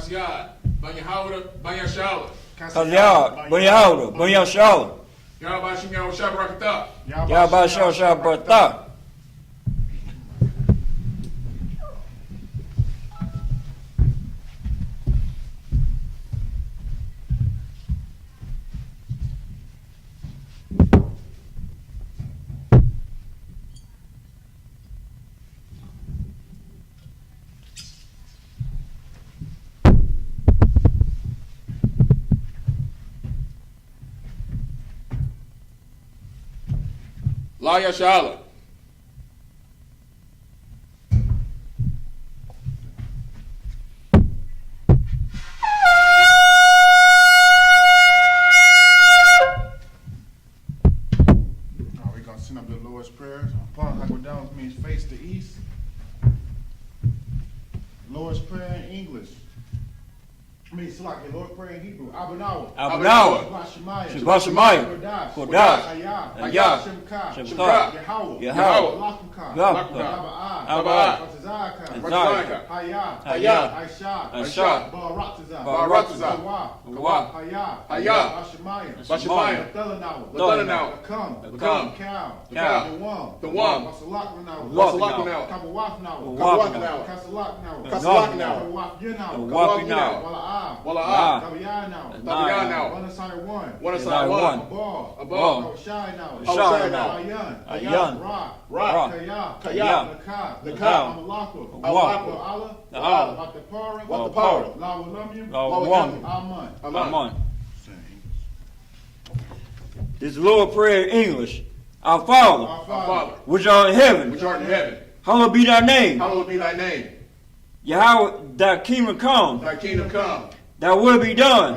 Kasiad, Banyahawda, Banyashala. Kasiad, Banyahawda, Banyashala. Yahbashim Yahushua Barakatah. Yahbashim Barakatah. La Yashala. We're going to send up the Lord's Prayer. Upon I go down, which means face the east. Lord's Prayer in English. It's like the Lord's Prayer in Hebrew. Abanawa. Shabbat Shemayim. Kodash. Hayah. Shemka. Yahweh. Abba. Razaka. Hayah. I.S.U.P.K. Baratazah. Hayah. Bashemayim. Ladanawa. Come. The one. Wasalakanawa. Kasalakanawa. Wala'ah. Tabi'ah. One aside one. Above. Ayan. Ra. Kaya. Nakah. Allah. What the power? Amen. This is the Lord's Prayer in English. Our Father, which art in heaven, hallowed be thy name. Yahweh, thy kingdom come. Thy will be done.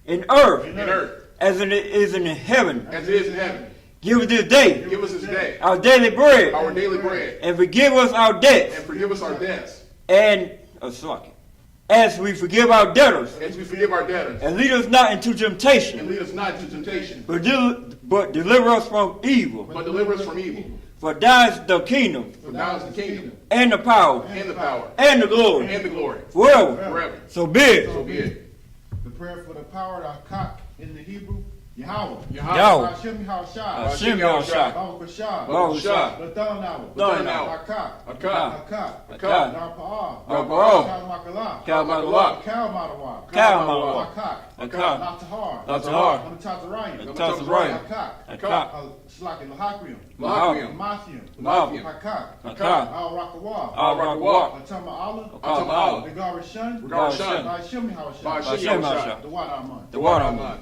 In earth. As it is in heaven. Give us this day. Our daily bread. And forgive us our debts. And as we forgive our debtors. And lead us not into temptation. But deliver us from evil. For thine is the kingdom. And the power. And the glory. Forever. So be it. The prayer for the power of Kak in the Hebrew. Yahweh. Hashem Yahushua. Baruch Ladanawa. The water.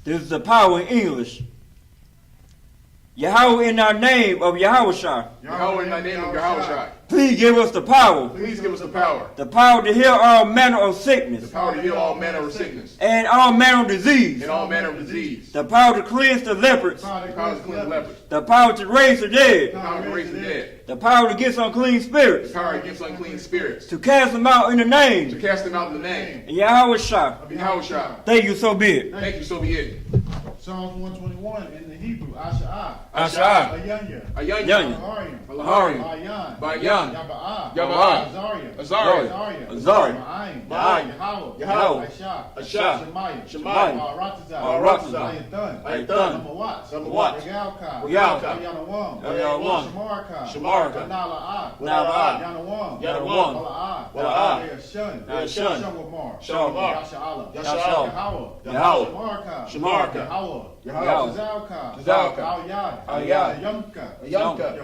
This is the power in English. Yahweh in our name of Yahushua. Please give us the power. The power to heal all manner of sickness. And all manner of disease. The power to cleanse the lepers. The power to raise the dead. The power to get unclean spirits. To cast them out in the name. And Yahushua. Thank you, so be it. Psalms 121 in the Hebrew. Asha. Ayanya. Bayan. Azariah. Yahweh. Asha. Shemayim. Baratazah. Ayathan. Samawat. Yalka. Shamarka. Nala'ah. Yanawam. Wala'ah. Shun. Shamar. Yashalom. Yahweh. Shamarka. Yahweh. Zalka. Al-Yad. Yamka.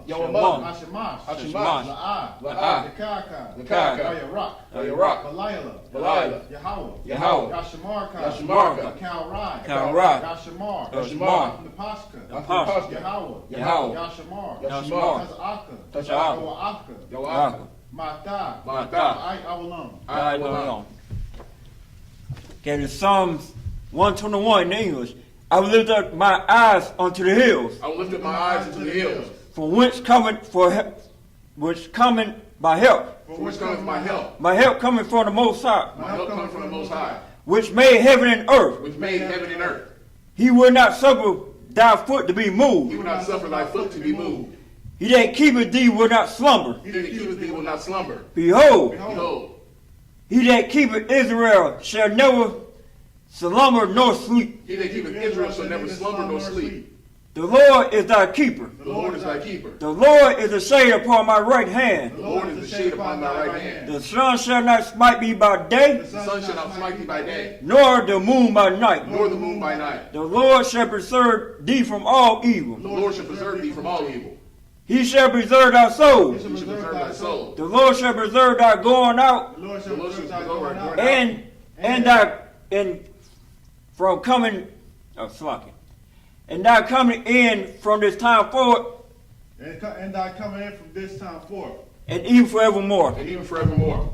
Yawamam. Hashimash. La'ah. Yakaka. Yarak. Belilah. Yahweh. Yashamarka. Kalrai. Yashamar. Nepashka. Yahweh. Yashamar. Yahweh. Mata. I Awalam. Okay, the Psalms 121 in English. I will lift up my eyes unto the hills. From whence cometh by help. My help coming from the Most High. Which made heaven and earth. He will not suffer thy foot to be moved. He that keepeth thee will not slumber. He that keepeth thee will not slumber. Behold, Behold, he that keepeth Israel shall never slumber nor sleep. he that keepeth Israel shall never slumber nor sleep. The Lord is thy keeper. The Lord is thy keeper. The Lord is a shade upon my right hand. The Lord is the shade upon thy right hand. The sun shall not smite me by day, The sun shall not smite thee by day, nor the moon by night. nor the moon by night. The Lord shall preserve thee from all evil. The Lord shall preserve thee from all evil. He shall preserve thy soul. He shall preserve thy soul. The Lord shall preserve thy going out The Lord The shall Lord shall preserve thy preserve going thy out. going out. and from coming and thy coming in from this time forward, And thy coming in from this time forth. and even forevermore. And even forevermore.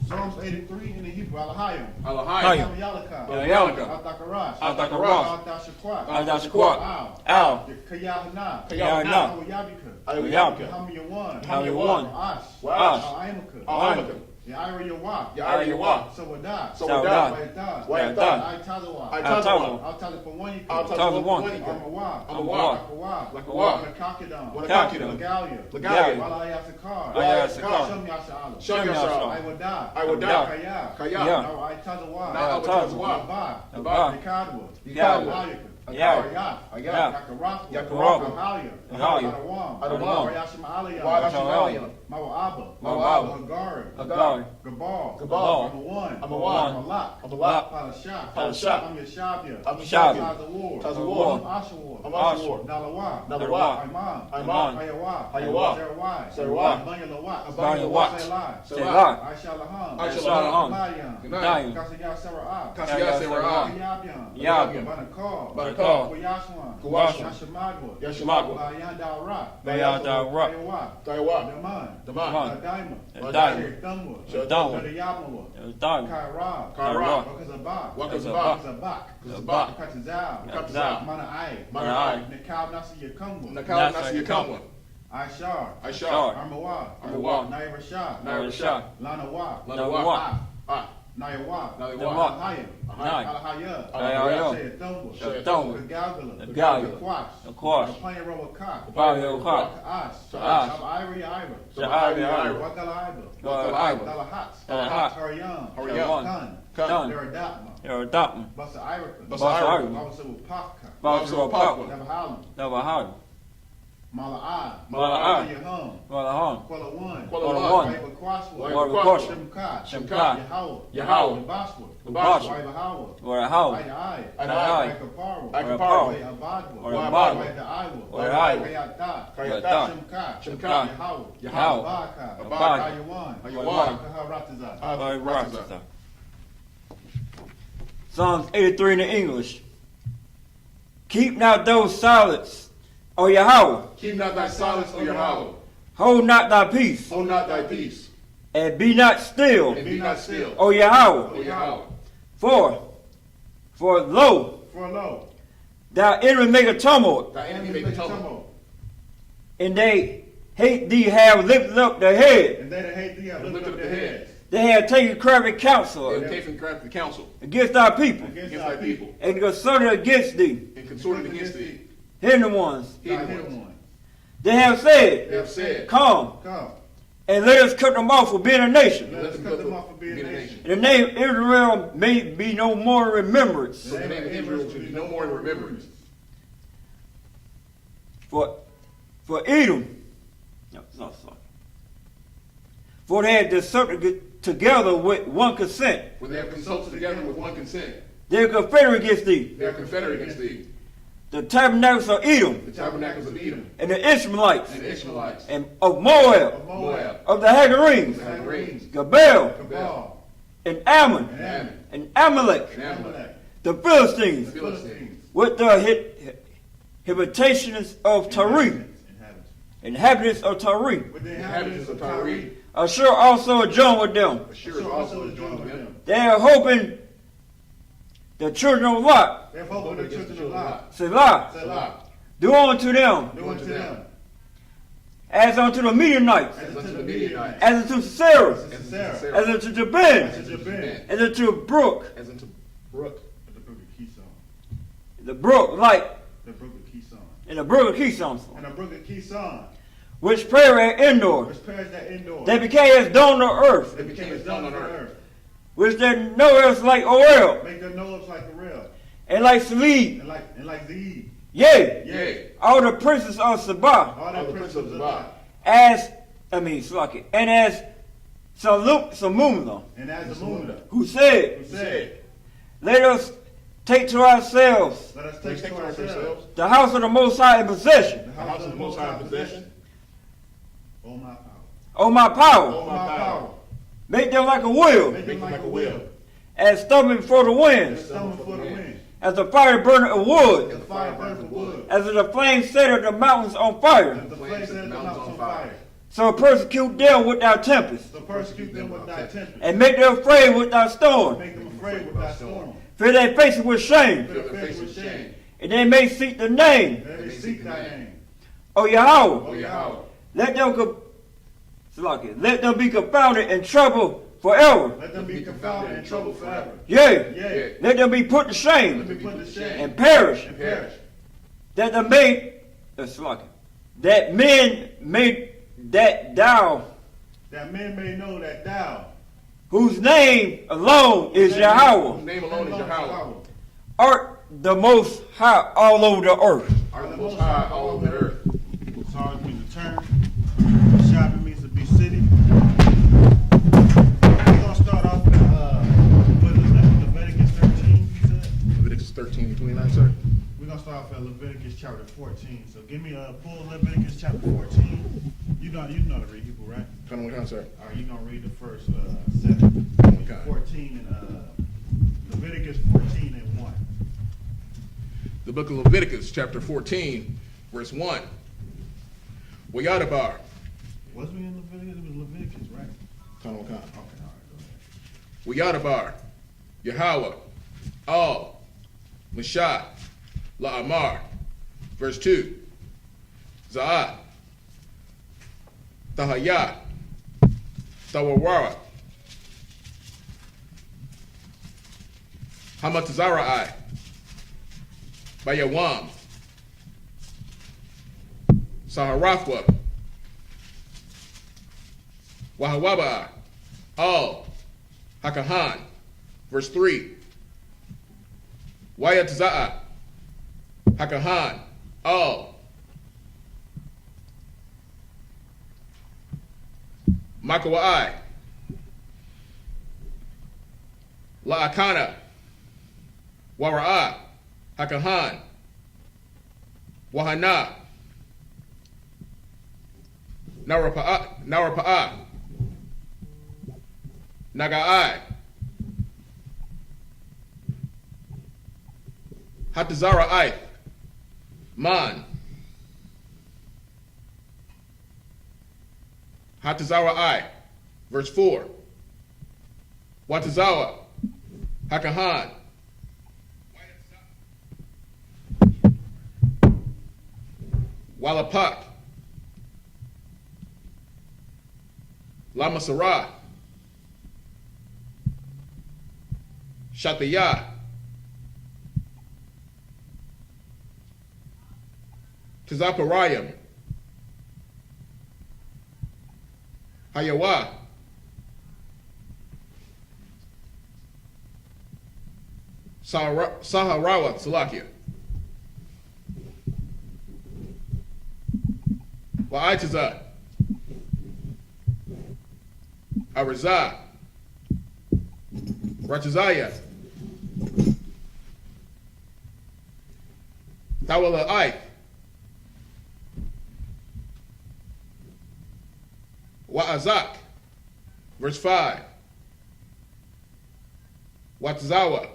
Psalms 83 in the Hebrew. Alahayim. Alahayim. Yalaka. Yalaka. Al-Takarash. Al-Takarash. Al-Tashakwa. Al-Tashakwa. Al. Yahanna. Yahanna. Al-Yabika. Al-Yabika. Hamiyawan. Hamiyawan. Ash. Ash. Al-Aimaka. Al-Aimaka. Yaira Yawah. Yahweh. Sawadah. Sawadah. Wayadah. Wayadah. Al-Tazawa. Al-Tazawa. Al-Tazapawanika. Al-Tazapawanika. Amawa. Amawa. Lakawa. Lakawa. Lakakidam. Lakakidam. Lagalia. Lagalia. Walayasakar. Walayasakar. Shem Yasha'ala. Shem Yasha'ala. Iwadah. Iwadah. Kaya. Kaya. Now I Tazawa. Now Al-Tazawa. Abba. Abba. Nikadwa. Nikadwa. Yeah. Yakarafu. Yakarafu. Ahalia. Ahalia. Adawam. Adawam. Wayashima'alia. Wayashima'alia. Mawa'aba. Mawa'aba. Hagari. Hagari. Gabal. Gabal. Amawan. Amawan. Amalak. Amalak. Palashah. Palashah. Amyashabia. Amyashabia. Tazawar. Tazawar. Ashawar. Ashawar. Nalawa. Nalawa. Imam. Imam. Hayawa. Hayawa. Zerawai. Zerawai. Abanyalawat. Abanyalawat. Selai. Selai. Aishalaham. Aishalaham. Ganayan. Ganayan. Kasiyah Sara'ah. Kasiyah Sara'ah. Yabian. Yabian. Banakar. Banakar. Kuyashwan. Kuyashwan. Yashamadwa. Yashamadwa. Bayandara. Bayandara. Tayawa. Tayawa. Daman. Daman. Daima. Daima. Dunwood. Dunwood. Yamawa. Done. Kaira. Kaira. Wakazabak. Wakazabak. Wakazabak. Kazabak. Katazal. Katazal. Mana'ai. Mana'ai. Nikab Nasi Yakumwa. Nakal Nasi Yakamwa. Aishar. Aishar. Armawa. Armawa. Naira Shah. Naira Shah. Lanawa. Lanawa. Ah. Nayawa. Nayawa. Alahaya. Nai. Alahaya. Alahaya. Dunwood. Dunwood. Galgala. Galgala. Quash. Quash. Plain row of cock. Plain cock. Ash. Ash. Ira. Ira. Wakala Iba. Wakala Iba. Dalahats. Dalahats. Haryam. Haryam. Kun. They're a Dotman. Basa Irika. Basa Irika. Babasawapaka. Babasawapaka. Nevahalim. Nevahalim. Mala'ai. Mala'ai. Yahum. Malaham. Kuala One. Kuala One. Waiba Kwaswa. Waiba Kwaswa. Shemkai. Shemkai. Yahweh. Yahweh. Baswa. Baswa. Waiba Hawa. Warahawa. Ai. Ai. Aikaparo. Aikaparo. Abadwa. Abadwa. Waida Iwa. Waida Iwa. Kayata. Kayata. Shemkai. Shemkai. Yahweh. Yahweh. Abaka. Abaka. Ayawan. Ayawan. Kaharatiza. Ratazah. Psalms 83 in the English. Keep not those silence, O Yahweh. Keep not thy silence, O Yahweh. Hold not thy peace, Hold not thy peace. and be not still, And be not still, O Yahweh. O Yahweh. For lo, For lo. thy enemy make a tumult, Thy enemy make a tumult. and they hate thee have lifted up their head. And they that hate thee have And lifted up their heads. They have taken crafty counsel And taken crafty counsel against thy people, against thy people, and concerted against thee, and consorted against thee. hidden ones. Hidden ones. They have said, They have said, Come, Come. and let us cut them off for being a nation. Let us cut them off for being a nation. And the name Israel may be no more in remembrance. So the name of Israel should be no more in remembrance. For Edom, for they had consulted together with one consent. When they have consulted together with one consent, They are confederate against thee. they are confederate against thee. The tabernacles of Edom, The tabernacles of Edom, and the Ishmaelites, and the Ishmaelites, and of Moab, Moab, of the Hagarenes, the Hagarenes, Gabal, Cabal. and Ammon, And Ammon. and Amalek, and Amalek, the the Philistines, Philistines, with the habitations of Tari, inhabitants of Tari. With the the inhabitants of Tyre, Assure also join with them. assured also is joined with them. They are hoping the children of Lot, They have hope with the children of Lot. Selah, Selah. do unto them Do unto them. as unto the Midianites, As unto the Midianites. as unto Sarah, As unto Sarah. as unto Jabin, As unto Jabin. as unto Brook, As unto Brook, The brook of Kison. the brook like The brook of Kison. And a Brooklyn Key song. and a Brooklyn Key son, Which perish indoor. which perished at indoor. They became as dawn on earth. They became as done on earth. Which there no else like oil. Make their nose like a rail, And like sleep. and like the Yea. Yea. All the princes of Sabbath. all the princes of God. As and as Samumla, And as the moon who said, said, let us take to ourselves let us take to ourselves the house of the Most High in possession. the The house of the Most High in possession. O my power. O my power, O my power. make them like a wheel, Make them like a wheel. as stumbling before the And wind, stumble for the wind. as the fire burning of wood, The fire burns the wood. as the flame set the mountains on fire. As the flame set the mountains on fire. So persecute them with thy tempest, So persecute them with thy tempest. and make them afraid with thy storm. Make them afraid with thy storm. Fill their faces with shame, Fill their face with shame. and they may seek the name And they seek thy name. of Yahweh. O Yahweh. Let them be confounded and troubled forever. Let them be confounded and troubled forever. Yea, Yea. let them be put to Let shame them be put to shame and perish. and perish. That the maid, that men made that thou, That men may know that thou, whose name alone is Whose Yahweh, name alone is Yahweh. art the most high all over the earth. Are the Most High all over the earth. Sarge means to turn. Shopping means to be city. We're gonna start off with Leviticus 13. You said? Leviticus 13:29, sir. We're gonna start off at Leviticus chapter 14. So give me a full Leviticus chapter 14. You know to read Hebrew, right? Come on, sir. All right, you're gonna read the first 7. Okay. 14 and Leviticus 14 and 1. The book of Leviticus, chapter 14, verse 1. Wayadabar. Was we in Leviticus? It was Leviticus, right? Come on. Okay, all right, go ahead. Wayadabar. Yahweh. Al. Mashah. La'amar. Verse 2. Za'ah. Tahayah. Tawawara. Hamatazara'ai. Bayawam. Saharathwa. Wahawaba. Al. Hakahan. Verse 3. Wayatza'a. Hakahan. Al. Makawai. La'akana. Wara'a. Hakahan. Wahana. Narapa'a. Naga'ai. Hatazara'ai. Man. Hatazara'ai. Verse 4. Watazawa. Hakahan. Walapak. Lamasarah. Shataya. Tazaparayim. Hayawa. Saharawa, Salakia. Wa'aitaza. Arazah. Ratazaya. Tawala'ai. Wa'azak. Verse 5. Watzawa.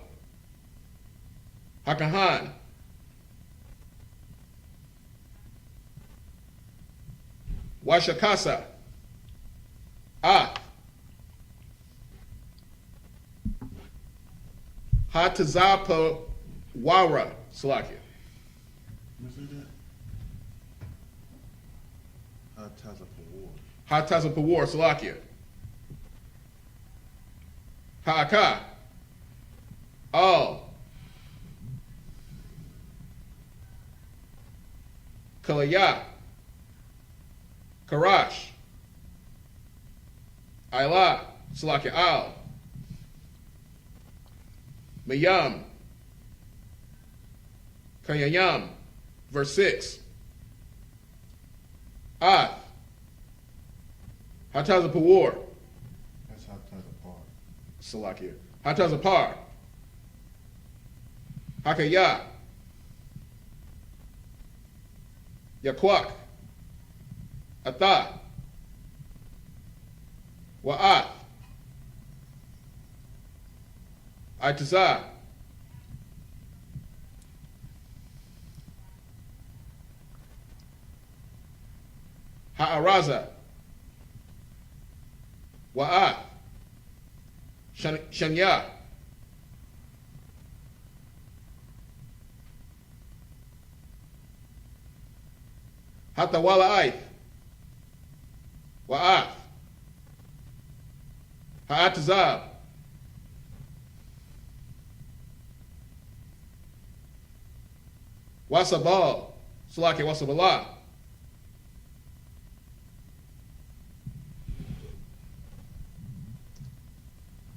Hakahan. Washakasa. Hatazapa Wara. Salakia. What's that? Hatazapawar. Hatazapa War. Salakia. Ha'aka. Al. Kalaya, Karash, Ayla, Salaki Al, Mayam, Kayayam, verse 6. Ath, Hatazapawar, That's how to the part. Salakia, Hatazapar, Hakaya, Yakwak, Atha, Wa'ath, Itazah, Ha'araza, Wa'ath, Shanya, Hatawala'aith, Wa'ath, Ha'atazab, Wasabal, Salaki Wasabalah,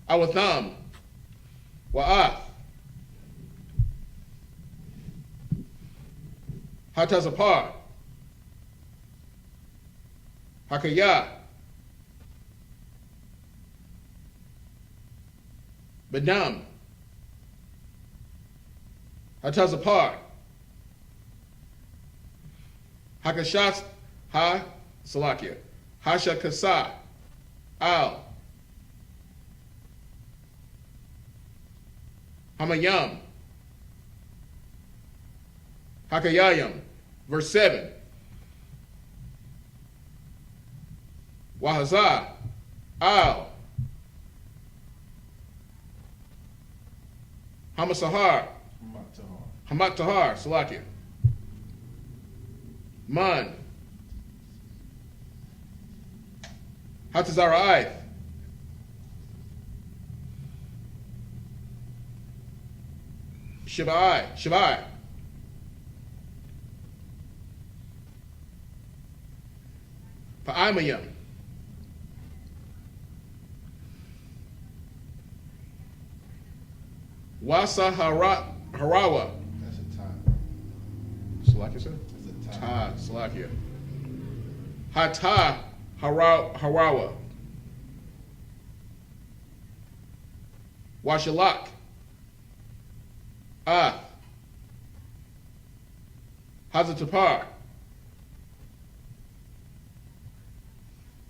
Awatham, Wa'ath, Hatazapar, Hakaya, Badam, Hatazapar, Hakashas, Ha, Salakia, Hashakasa, Al, Hamayam, Hakayayam, verse 7. Wahazah, Al, Hamasahar, Hamat Tahar, Salakia, Man, Hatazara'aith, Shabai, Pa'amayam, Wasa Harawa. That's a tie. Salakia, sir? That's a tie. Ta, Salakia. Hata Harawa. Washalak. Ah. Hazatapar.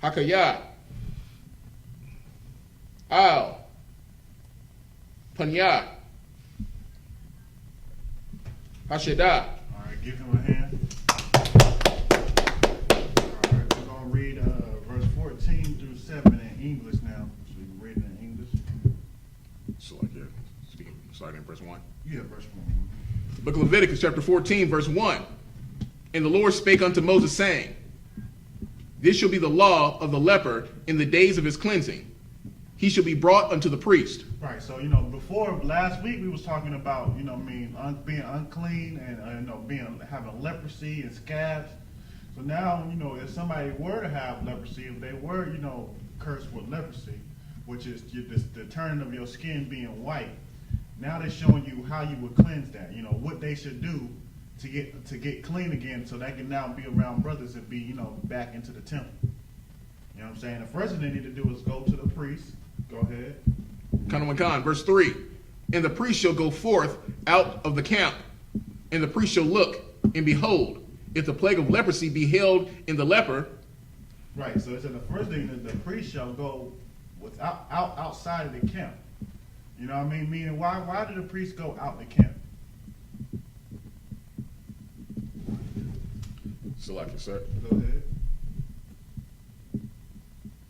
Hakaya. Al. Panya. Hashida. All right, give him a hand. All right, we're going to read verse 14 through 7 in English now. So we can read it in English. Salakia. Starting in verse 1. Yeah, verse 1. Book of Leviticus, chapter 14, verse 1. And the Lord spake unto Moses, saying, This shall be the law of the leper in the days of his cleansing. He shall be brought unto the priest. Right, so, before last week we was talking about, being unclean and, having leprosy and scabs. So now, if somebody were to have leprosy, if they were, cursed with leprosy, which is the turning of your skin being white, now they're showing you how you would cleanse that, what they should do to get clean again so they can now be around brothers and be, back into the temple. You know what I'm saying? The first thing they need to do is go to the priest. Go ahead. Kanawakan, verse 3. And the priest shall go forth out of the camp, and the priest shall look, and behold, if the plague of leprosy be held in the leper. Right, so it said the first thing that the priest shall go outside of the camp. You know what I mean? Meaning, why did the priest go out the camp? Salakia, sir. Go ahead.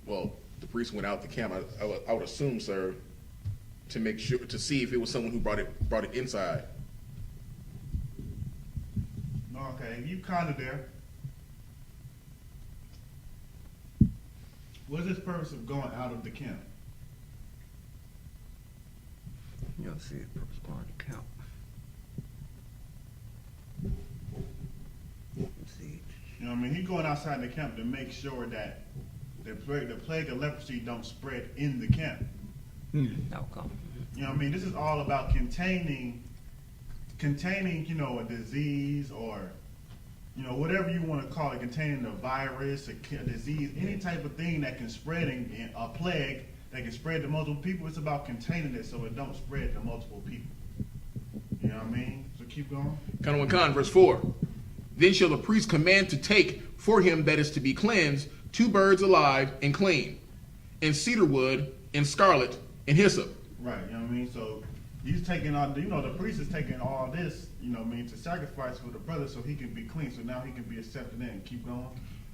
Well, the priest went out the camp, I would assume, sir, to make sure, to see if it was someone who brought it inside. Okay, you kind of there. What's this purpose of going out of the camp? You don't see the purpose behind the count. Let's see. You know what I mean? He's going outside the camp to make sure that the plague of leprosy don't spread in the camp. Okay. You know what I mean? This is all about containing, you know, a disease or, you know, whatever you want to call it, containing a virus, a disease, any type of thing that can spread in a plague that can spread to multiple people. It's about containing it so it don't spread to multiple people. You know what I mean? So keep going. Yahanna, verse 4. Then shall the priest command to take for him that is to be cleansed 2 birds alive and clean, and cedar wood, and scarlet, and hyssop. Right, you know what I mean? So he's taking all, you know, the priest is taking all this, you know what I mean, to sacrifice for the brother so he can be clean. So now he can be accepted in. Keep going.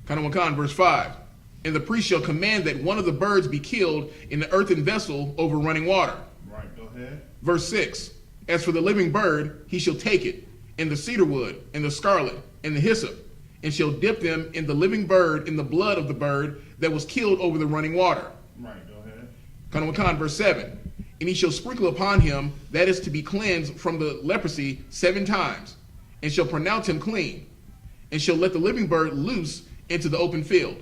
Yahanna, verse 5. And the priest shall command that one of the birds be killed in the earthen vessel over running water. Right, go ahead. Verse 6. As for the living bird, he shall take it, and the cedar wood, and the scarlet, and the hyssop, and shall dip them in the living bird in the blood of the bird that was killed over the running water. Right, go ahead. Yahanna, verse 7. And he shall sprinkle upon him that is to be cleansed from the leprosy 7 times, and shall pronounce him clean, and shall let the living bird loose into the open field.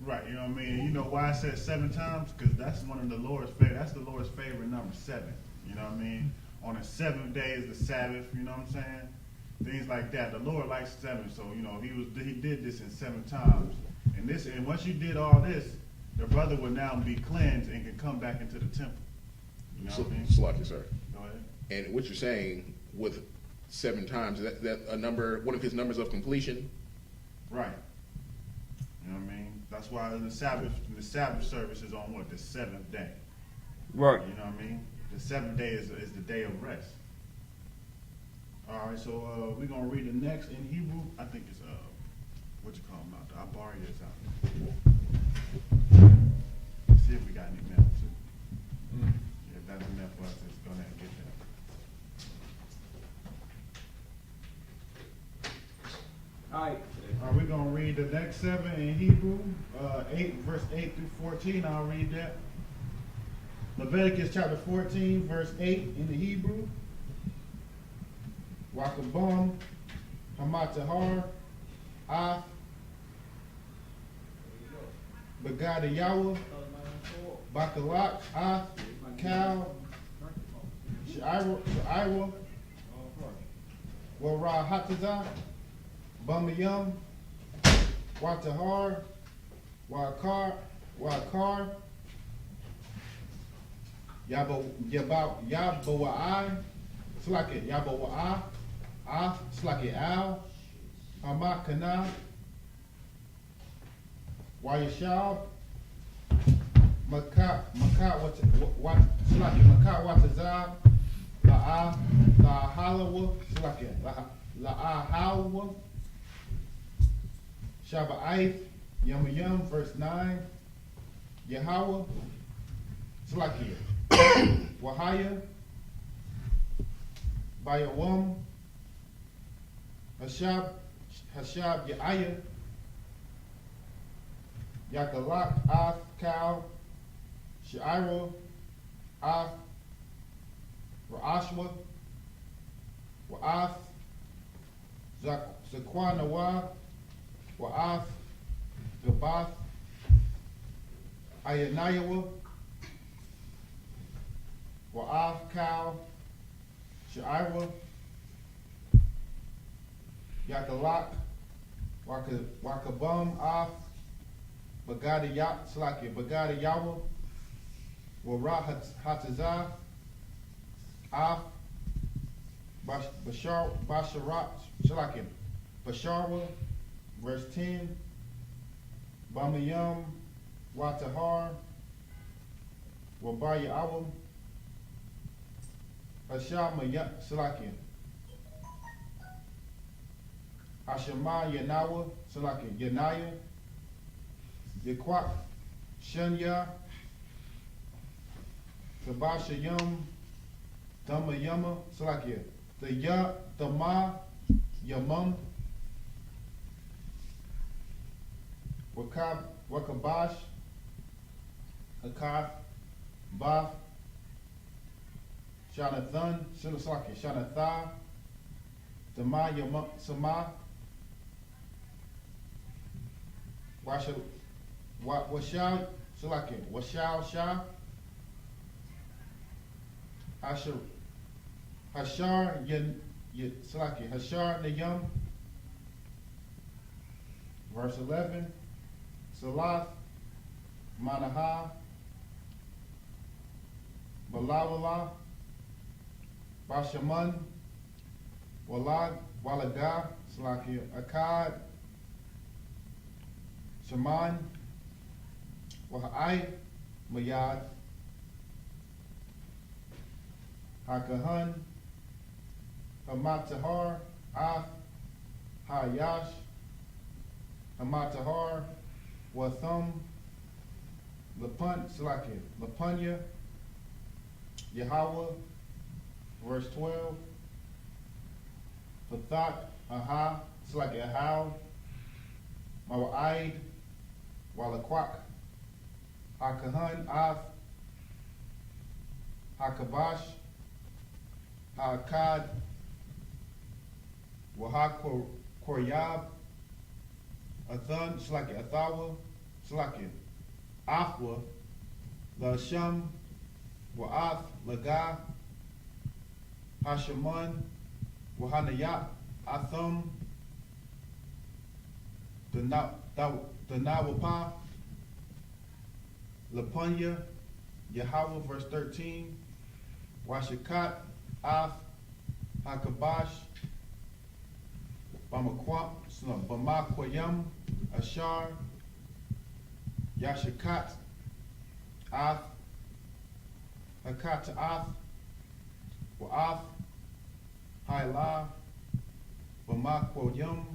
Right, you know what I mean? You know why I said 7 times? Because that's one of the Lord's favorite. That's the Lord's favorite number, 7. You know what I mean? On the 7th day is the Sabbath. You know what I'm saying? Things like that. The Lord likes 7, so you know he did this in 7 times. And once you did all this, the brother will now be cleansed and can come back into the temple. You know what I mean? Salaki, sir. Go ahead. And what you're saying with 7 times, is that a number, one of his numbers of completion? Right. You know what I mean? That's why the Sabbath service is on what? The 7th day. Right. You know what I mean? The 7th day is the day of rest. All right, so we're gonna read the next in Hebrew. I think it's what you call them out? The Abari is out. Let's see if we got any mail too. Yeah, if that's enough for us, let's go ahead and get that. All right. All right, we're gonna read the next 7 in Hebrew, 8 verse 8 through 14. I'll read that. Leviticus chapter 14, verse 8 in the Hebrew. Wakabam, Hamatahar, Af, Begada Yahweh, Bakalak, Af, Cal, Shaiwa, Wara Hataza, Bamayam, Watahar, Wakar, Yabawai, Slacket, Yabawai, Slacket Al, Hamakana, Wayashab, Makat Watazab, Halawa, Slacket, Halawa, Shaba'aith, Yam, verse 9, Yahweh, Slakia, Wahaya, Bayawam, Hashab Yaaya, Yakalak, Af, Cal, Shaira, Af, Ra'ashwa, Wa'af, Zakwanawa, Wa'af, Gabath, Ayanayawa, Wa'af, Cal, Shaira, Yakalak, Wakabam, Af, Bagada Yahweh, Wara Hatazah, Af, Basharat, Shalakim, Basharwa, verse 10, Bamayam, Watahar, Wabaya Awam, Hasham Salakim, Ashama Yanawa, Salakim, Yanaya, Yakwak, Shanya, Kabasha Yum, Dama Yama, Salakia, the Ma, Yamum, Wakabash, Akaf, Baf, Shanathan, Shilasaki, Shanatha, Dama Yama, Sama, Washal Salakin. Washal Shah. Hashar Salakin. Hashar Nayam. Verse 11. Salath Manaha. Balawala. Bashaman. Walad. Walaga. Salakin. Akkad. Shaman. Wahai. Mayad. Hakahan. Hamatahar. Af. Hayash. Hamatahar. Watham. Lapunya. Yahweh. Verse 12. Pathat. Aha. It's like a how. Mawa'id. Walakwak. Hakahan. Af. Hakabash. Hakad. Wahakoryab. Athan. It's like a Athawa. It's like a Afwa. Lasham. Wa'ath. Laga. Hashaman. Wahanayat. Atham. Danawapa. Lapunya. Yahweh, verse 13. Washakat. Af. Hakabash. Bamakwayam. Ashar. Yashakat. Af. Hakat Af. Wa'af. Haila. Bamakwayam.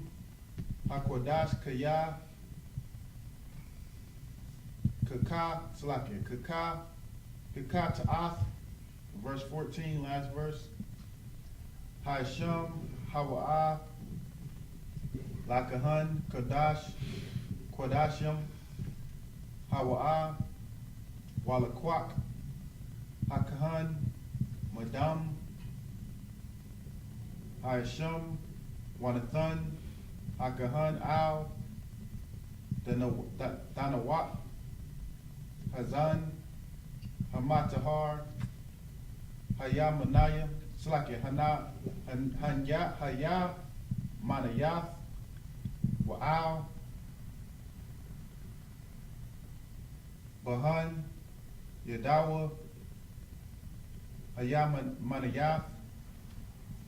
Hakwadash Kaya. Kaka. Salakia. Kaka. Kaka Ta'af. Verse 14, last verse. Haisham. Hawa'ah. Lakahan. Kadash. Kodashim. Hawa'ah. Walakwak. Hakahan. Madam. Haisham. Wanathan. Hakahan. Al. Danawat. Hazan. Hamatahar. Hayamanaya. Slakia. Hanya. Haya. Manayath. Wa'al. Bahan. Yadawa. Hayamanayath.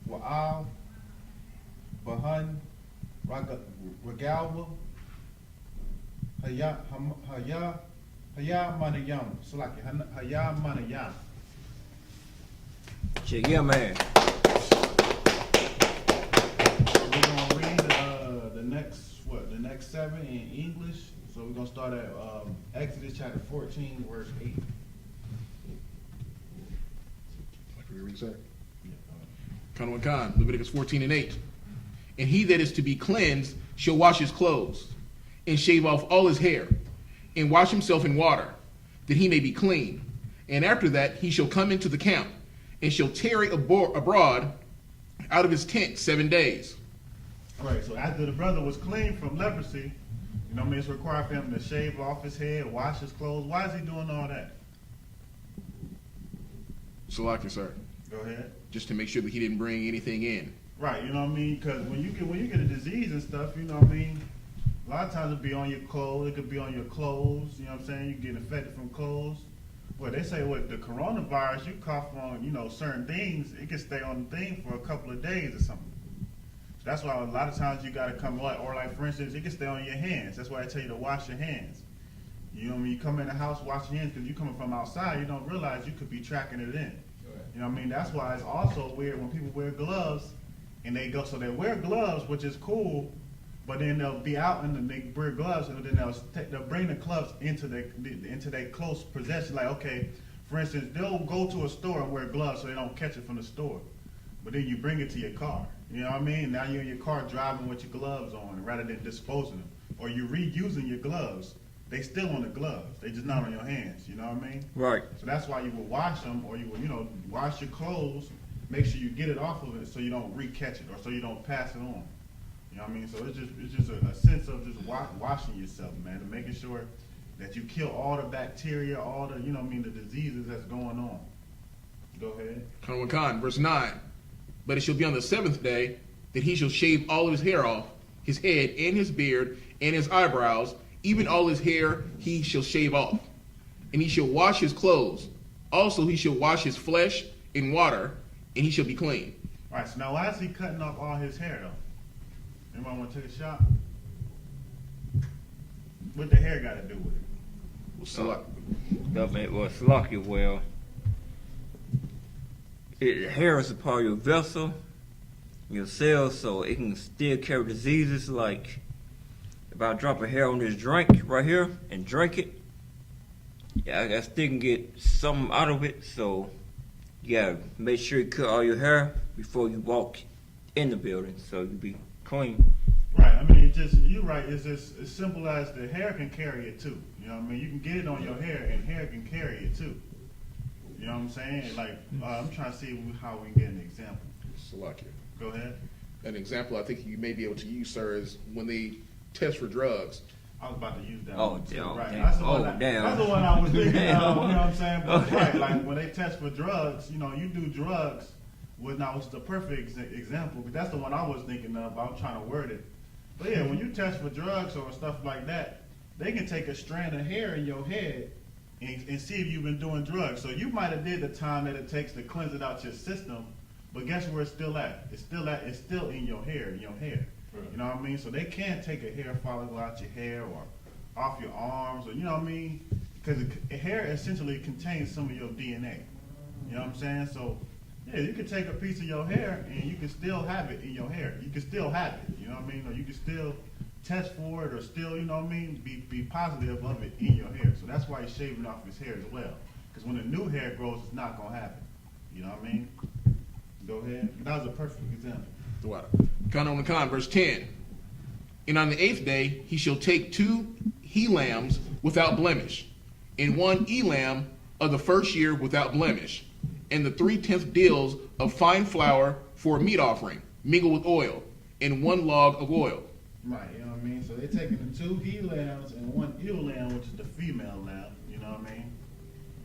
Wa'al. Bahan. Ragalwa. Hayamanayam. Slakia. Hayamanayam. Shit, yeah, man. We're gonna read the next 7 in English. So we're gonna start at Exodus chapter 14, verse 8. Like we read, sir. Khan, Leviticus 14 and 8. And he that is to be cleansed shall wash his clothes, and shave off all his hair, and wash himself in water, that he may be clean. And after that he shall come into the camp, and shall tarry abroad out of his tent 7 days. Right, so after the brother was clean from leprosy, you know what I mean, it's required for him to shave off his head, wash his clothes. Why is he doing all that? Salakia, sir. Go ahead. Just to make sure that he didn't bring anything in. Right, you know what I mean? Because when you get a disease and stuff, you know what I mean, a lot of times it'll be on your clothes, it could be on your clothes, you know what I'm saying? You get infected from clothes. Well, they say with the coronavirus, you cough on, you know, certain things, it can stay on the thing for a couple of days or something. So that's why a lot of times you got to come, or like for instance, it can stay on your hands. That's why I tell you to wash your hands. You know what I mean? You come in the house, wash your hands, because you coming from outside, you don't realize you could be tracking it in. You know what I mean? That's why it's also weird when people wear gloves, and they wear gloves, which is cool, but then they'll be out and they wear gloves, and then they'll bring the gloves into their close possession. Like, okay, for instance, they'll go to a store and wear gloves so they don't catch it from the store, but then you bring it to your car. You know what I mean? Now you're in your car driving with your gloves on rather than disposing them, or you're reusing your gloves. They still on the gloves. They just not on your hands. You know what I mean? Right. So that's why you will wash them, or you will, wash your clothes. Make sure you get it off of it so you don't re-catch it, or so you don't pass it on. You know what I mean? So it's just a sense of just washing yourself, man, and making sure that you kill all the bacteria, all the, you know what I mean, the diseases that's going on. Go ahead. Con, verse 9. But it shall be on the 7th day that he shall shave all of his hair off, his head and his beard and his eyebrows, even all his hair he shall shave off. And he shall wash his clothes. Also he shall wash his flesh in water, and he shall be clean. All right, so now why is he cutting off all his hair, though? Anybody want to take a shot? What the hair got to do with it? Hair is a part of your vessel, your cells, so it can still carry diseases. Like if I drop a hair on this drink right here and drink it, yeah, I still can get something out of it. So you gotta make sure you cut all your hair before you walk in the building, so you be clean. Right, I mean, you're right. It's just as simple as the hair can carry it too. You know what I mean? You can get it on your hair, and hair can carry it too. You know what I'm saying? Like, I'm trying to see how we can get an example. Salakia. Go ahead. An example I think you may be able to use, sir, is when they test for drugs. I was about to use that Oh, one too. damn. Right. Damn. That's the Oh, one damn. that's the one I was thinking Damn. of, you know what I'm saying? But right, like when they test for drugs, you know, you do drugs, now it's the perfect example, but that's the one I was thinking of. I'm trying to word it. But yeah, when you test for drugs or stuff like that, they can take a strand of hair in your head and see if you've been doing drugs. So you might have did the time that it takes to cleanse it out your system, but guess where it's still at? It's still in your hair, Right. You know what I mean? So they can't take a hair follicle out your hair or off your arms, or you know what I mean? Because hair essentially contains some of your DNA. You know what I'm saying? So yeah, you can take a piece of your hair and you can still have it in your hair. You can still have it, you know what I mean? Or you can still test for it, or still, you know what I mean, be positive of it in your hair. So that's why he's shaving off his hair as well. Because when the new hair grows, it's not going to happen. You know what I mean? Go ahead. That was a perfect example. Con, verse 10. And on the 8th day he shall take 2 he-lambs without blemish, and 1 ewe-lamb of the first year without blemish, and the 3/10 deals of fine flour for a meat offering, mingled with oil, and 1 log of oil. Right, you know what I mean? So they're taking the 2 he-lambs and 1 ewe-lamb, which is the female lamb, you know what I mean?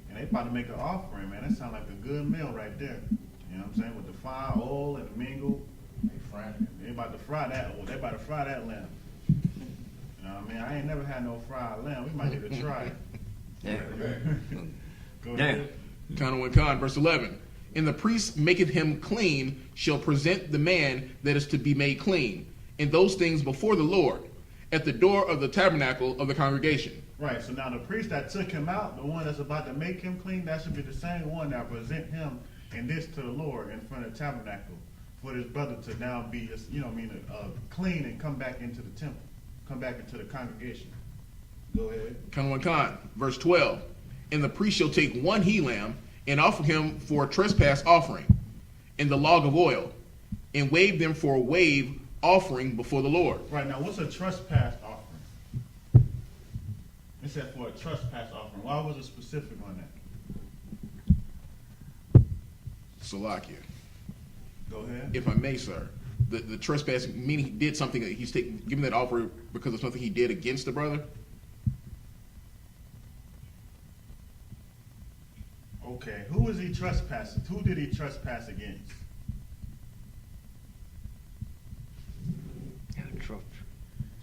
And they about to make an offering, man. That sounds like a good meal right there. You know what I'm saying? With the fine oil and the mingle. They about to fry that. They about to fry that lamb. You know what I mean? I ain't never had no fried lamb. We might need to try it. Go ahead. Con, verse 11. And the priest maketh him clean, shall present the man that is to be made clean, and those things before the Lord, at the door of the tabernacle of the congregation. Right, so now the priest that took him out, the one that's about to make him clean, that should be the same one that present him and this to the Lord in front of the tabernacle, for his brother to now be, you know what I mean, clean and come back into the temple, come back into the congregation. Go ahead. Con, verse 12. And the priest shall take 1 he-lamb and offer him for a trespass offering, and the log of oil, and wave them for a wave offering before the Lord. Right, now what's a trespass offering? It said for a trespass offering. Why was it specific on that? Salakia. Go ahead. If I may, sir. The trespass, meaning he did something, that he's giving that offer because of something he did against the brother? Okay, who was he trespassing? Who did he trespass against?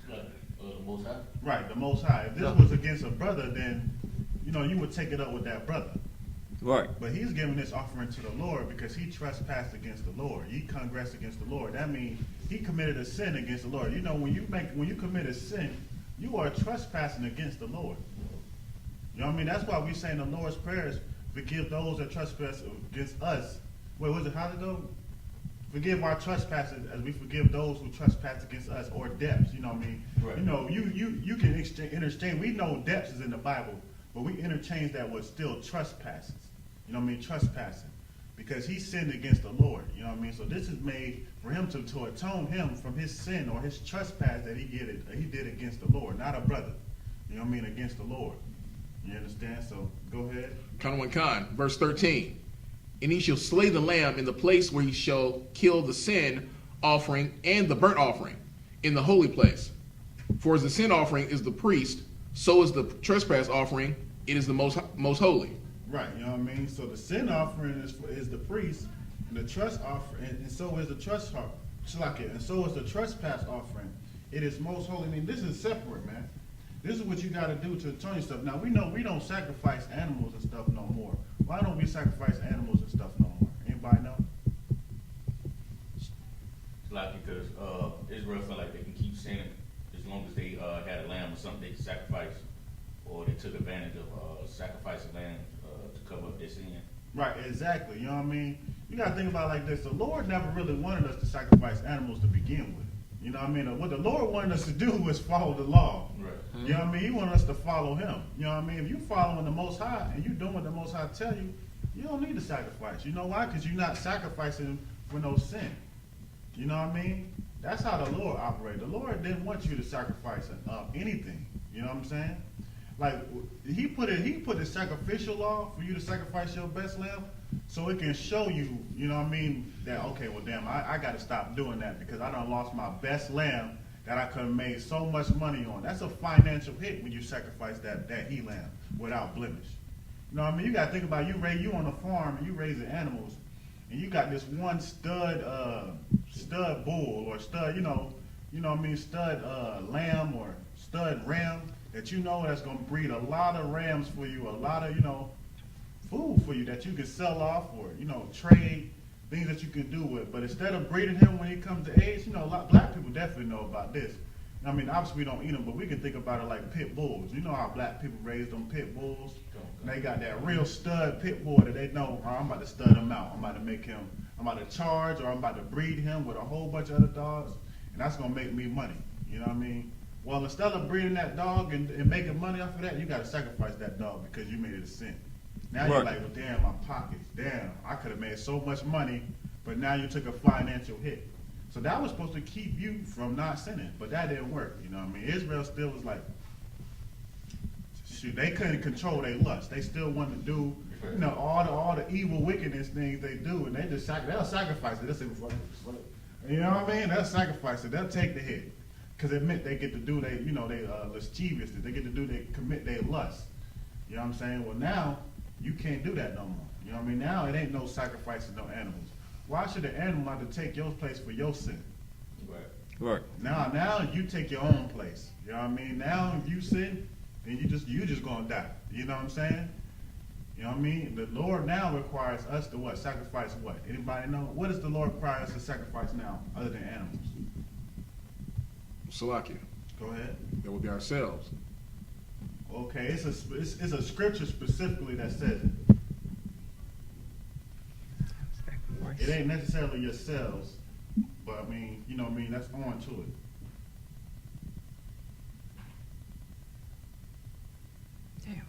The Most High. Right, the Most High. If this was against a brother, then, you know, you would take it up with that brother. Right. But he's giving this offering to the Lord because he trespassed against the Lord. He transgressed against the Lord. That means he committed a sin against the Lord. You know, when you commit a sin, you are trespassing against the Lord. You know what I mean? That's why we say in the Lord's prayers, forgive those that trespass against us. Wait, was it how to go? Forgive our trespasses as we forgive those who trespass against us, or debts. You know what I mean? Right. You know, you can interchange. We know debts is in the Bible, but we interchange that with still trespasses. You know what I mean? Trespassing. Because he sinned against the Lord. You know what I mean? So this is made for him to atone him from his sin or his trespass that he did against the Lord, not a brother. You know what I mean? Against the Lord. You understand? So go ahead. Con, verse 13. And he shall slay the lamb in the place where he shall kill the sin offering and the burnt offering, in the holy place. For as the sin offering is the priest, so is the trespass offering, it is the most holy. Right, you know what I mean? So the sin offering is the priest, and the trust offering, and so is the and so is the trespass offering. It is most holy. I mean, this is separate, man. This is what you got to do to atone yourself. Now, we know we don't sacrifice animals and stuff no more. Why don't we sacrifice animals and stuff no more? Anybody know? It's like because Israel felt like they can keep sinning as long as they had a lamb or something they could sacrifice, or they took advantage of sacrificing lamb to cover up their sin. Right, exactly. You know what I mean? You got to think about it like this. The Lord never really wanted us to sacrifice animals to begin with. You know what I mean? What the Lord wanted us to do was follow the law. Right. You know what I mean? He wanted us to follow him. You know what I mean? If you following the Most High and you doing what the Most High tell you, you don't need to sacrifice. You know why? Because you're not sacrificing for no sin. You know what I mean? That's how the Lord operated. The Lord didn't want you to sacrifice anything. You know what I'm saying? Like he put a sacrificial law for you to sacrifice your best lamb, so it can show you, you know what I mean, that okay, well damn, I got to stop doing that because I done lost my best lamb that I could have made so much money on. That's a financial hit when you sacrifice that he lamb without blemish. You know what I mean? You got to think about you on a farm and you raising animals, and you got this one stud bull or stud, you know what I mean, stud lamb or stud ram that you know that's going to breed a lot of rams for you, a lot of, food for you that you can sell off or, trade, things that you can do with. But instead of breeding him when he comes to age, black people definitely know about this. I mean, obviously we don't eat them, but we can think about it like pit bulls. You know how black people raise them pit bulls? And they got that real stud pit bull that they know, oh, I'm about to stud him out. I'm about to charge, or I'm about to breed him with a whole bunch of other dogs, and that's going to make me money. You know what I mean? Well, instead of breeding that dog and making money off of that, you got to sacrifice that dog because you made it a sin. Now you're like, well, damn, my pockets. Damn, I could have made so much money, but now you took a financial hit. So that was supposed to keep you from not sinning, but that didn't work. You know what I mean? Israel still was like, shoot, they couldn't control their lust. They still wanted to do, all the evil wickedness things they do, and they'll sacrifice it. They'll say, you know what I mean? They'll sacrifice it. They'll take the hit. Because it meant they get to do they lasciviousness. They get to commit their lust. You know what I'm saying? Well, now you can't do that no more. You know what I mean? Now it ain't no sacrificing no animals. Why should an animal have to take your place for your sin? Right. Now you take your own place. You know what I mean? Now if you sin, then you just gonna die. You know what I'm saying? You know what I mean? The Lord now requires us to what? Sacrifice what? Anybody know? What does the Lord require us to sacrifice now other than animals? Salakia. Go ahead. That would be ourselves. Okay, it's a scripture specifically that says it. It ain't necessarily yourselves, but I mean, you know what I mean, that's on to it. Damn.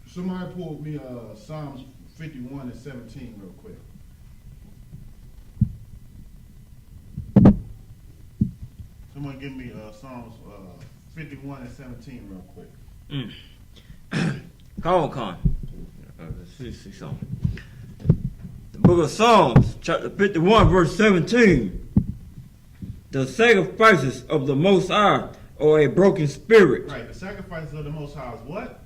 Somebody pulled me Psalms 51 and 17 real quick. Someone give me Psalms 51 and 17 real quick. Come on. Let's see something. The book of Psalms, chapter 51, verse 17. The sacrifices of the Most High are a broken spirit. Right, the sacrifices of the Most High is what?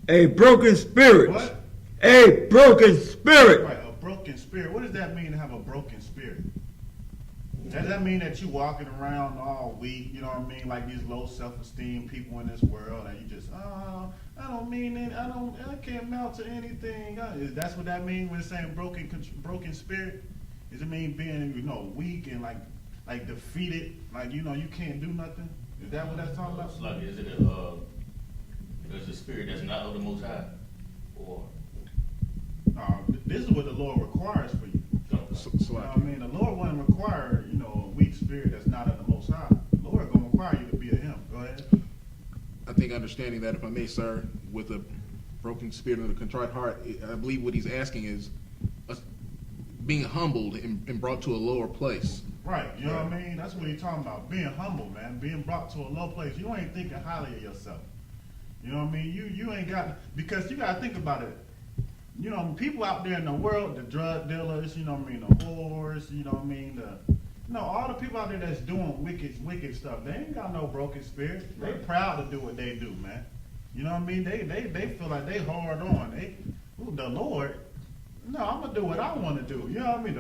A broken spirit. What? A broken spirit. Right, a broken spirit. What does that mean to have a broken spirit? Does that mean that you walking around all weak, you know what I mean, like these low self-esteem people in this world, and you just, I don't mean it, I can't amount to anything. That's what that means when it's saying broken spirit? Does it mean being, weak and like defeated, like, you can't do nothing? Is that what that's talking about? It's like, is it a spirit that's not of the Most High? Or? This is what the Lord requires for you. You know what I mean? The Lord wouldn't require, a weak spirit that's not of the Most High. The Lord going to require you to be of Him. Go ahead. I think understanding that, if I may, sir, with a broken spirit and a contrite heart, I believe what he's asking is us being humbled and brought to a lower place. Right. You know what I mean? That's what he's talking about. Being humble, man. Being brought to a low place. You ain't thinking highly of yourself. You know what I mean? You ain't got, because you got to think about it. People out there in the world, the drug dealers, the whores, No, all the people out there that's doing wicked stuff, they ain't got no broken spirit. They proud to do what they do, man. You know what I mean? They feel like they hard on. The Lord. No, I'm gonna do what I want to do. You know what I mean?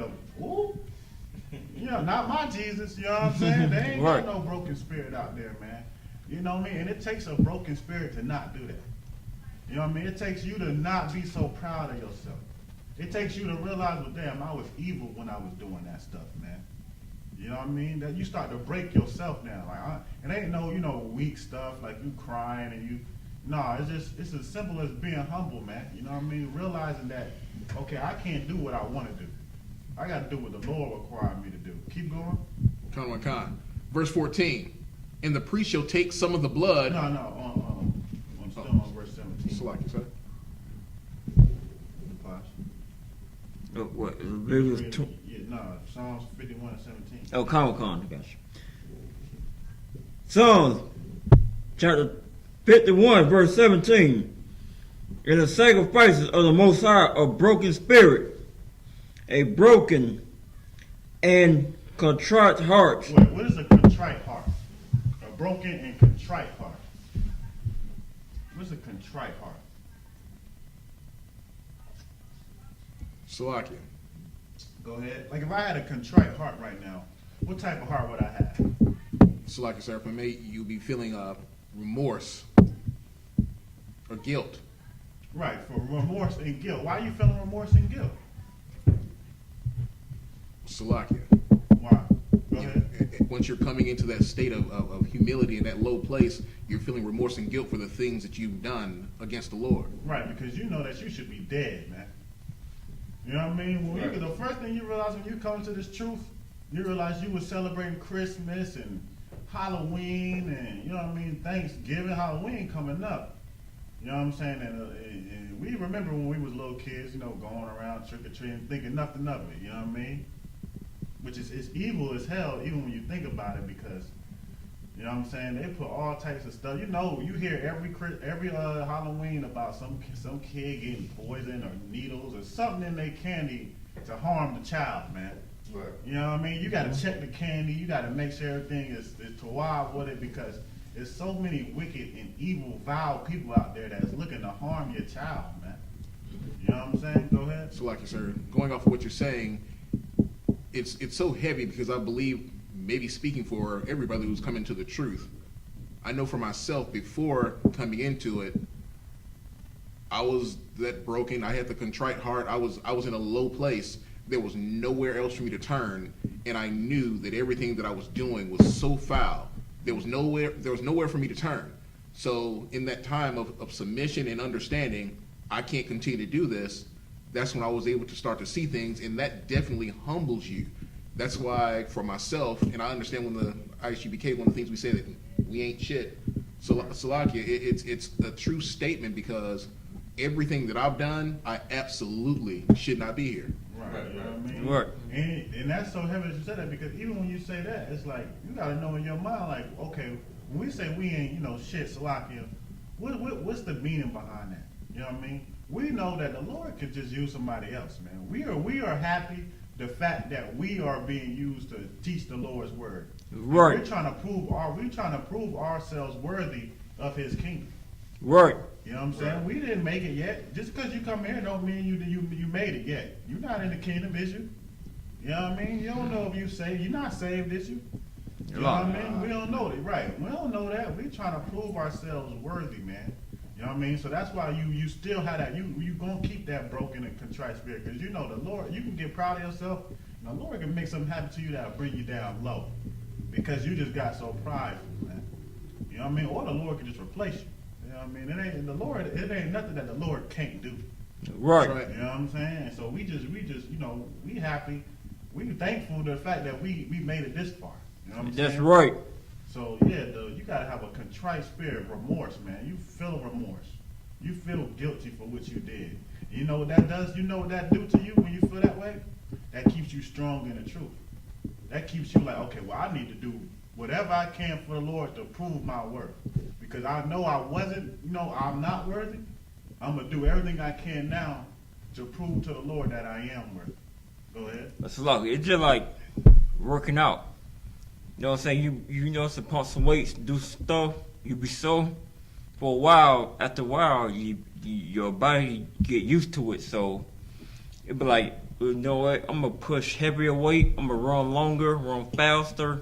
Not my Jesus. You know what I'm saying? They ain't got no broken spirit out there, man. You know what I mean? And it takes a broken spirit to not do that. You know what I mean? It takes you to not be so proud of yourself. It takes you to realize, well, damn, I was evil when I was doing that stuff, man. You know what I mean? That you start to break yourself down. Like, it ain't no, weak stuff like you crying and you. No, it's as simple as being humble, man. You know what I mean? Realizing that, okay, I can't do what I want to do. I got to do what the Lord required me to do. Keep going. Con. Verse 14. And the priest shall take some of the blood. No. I'm still on verse 17. Select it, sir. What? Psalms 51 and 17. Oh, con. I got you. Psalms chapter 51, verse 17. And the sacrifices of the Most High are broken spirit, a broken and contrite heart. Wait, what is a contrite heart? A broken and contrite heart. What's a contrite heart? Salakia. Go ahead. Like if I had a contrite heart right now, what type of heart would I have? Salakia, sir. For me, you'll be feeling remorse or guilt. Right, for remorse and guilt. Why are you feeling remorse and guilt? Salakia. Why? Go ahead. Once you're coming into that state of humility and that low place, you're feeling remorse and guilt for the things that you've done against the Lord. Right, because you know that you should be dead, man. You know what I mean? When the first thing you realize when you come to this truth, you realize you were celebrating Christmas and Halloween and, you know what I mean, Thanksgiving, Halloween coming up. You know what I'm saying? And we remember when we was little kids, going around trick-or-treating, thinking nothing of it, you know what I mean? Which is it's evil as hell, even when you think about it, because, you know what I'm saying, they put all types of stuff. You hear every Halloween about some kid getting poisoned or needles or something in their candy to harm the child, man. Right. You know what I mean? You got to check the candy. You got to make sure everything is tawab with it, because there's so many wicked and evil, vile people out there that's looking to harm your child, man. You know what I'm saying? Go ahead. Salakia, sir. Going off of what you're saying, it's so heavy because I believe, maybe speaking for everybody who's coming to the truth, I know for myself before coming into it, I was that broken. I had the contrite heart. I was in a low place. There was nowhere else for me to turn, and I knew that everything that I was doing was so foul. There was nowhere for me to turn. So in that time of submission and understanding, I can't continue to do this. That's when I was able to start to see things, and that definitely humbles you. That's why for myself, and I understand when the I.S.U.P.K, one of the things we say that we ain't shit. So Salakia, it's a true statement, because everything that I've done, I absolutely should not be here. Right, you know what I mean? Right. And that's so heavy that you said that, because even when you say that, it's like, you got to know in your mind, like, okay, when we say we ain't, shit, Salakia, what's the meaning behind that? You know what I mean? We know that the Lord could just use somebody else, man. We are happy the fact that we are being used to teach the Lord's word. Right. We're trying to prove ourselves worthy of His kingdom. Right. You know what I'm saying? Right. We didn't make it yet. Just because you come here don't mean you made it yet. You're not in the kingdom, is you? You know what I mean? You don't know if you saved. You're not saved, is you? You know what I mean? We don't know it. Right. We don't know that. We're trying to prove ourselves worthy, man. You know what I mean? So that's why you still have that. You going to keep that broken and contrite spirit, because you know the Lord, you can get proud of yourself, and the Lord can make something happen to you that'll bring you down low, because you just got so prideful, man. You know what I mean? Or the Lord can just replace you. You know what I mean? It ain't nothing that the Lord can't do. Right. You know what I'm saying? And so we just we happy. We thankful to the fact that we made it this far. You know what I'm saying? That's right. So yeah, you gotta have a contrite spirit, remorse, man. You feel remorse. You feel guilty for what you did. You know what that does? You know what that do to you when you feel that way? That keeps you strong in the truth. That keeps you like, okay, well, I need to do whatever I can for the Lord to prove my worth. Because I know I'm not worthy. I'm gonna do everything I can now to prove to the Lord that I am worthy. Go ahead. That's lucky. It's just like working out. You know what I'm saying? You know, to pump some weights, do stuff. You be sore for a while. After a while, your body get used to it. So it be like, you know what? I'm gonna push heavier weight. I'm gonna run longer, run faster.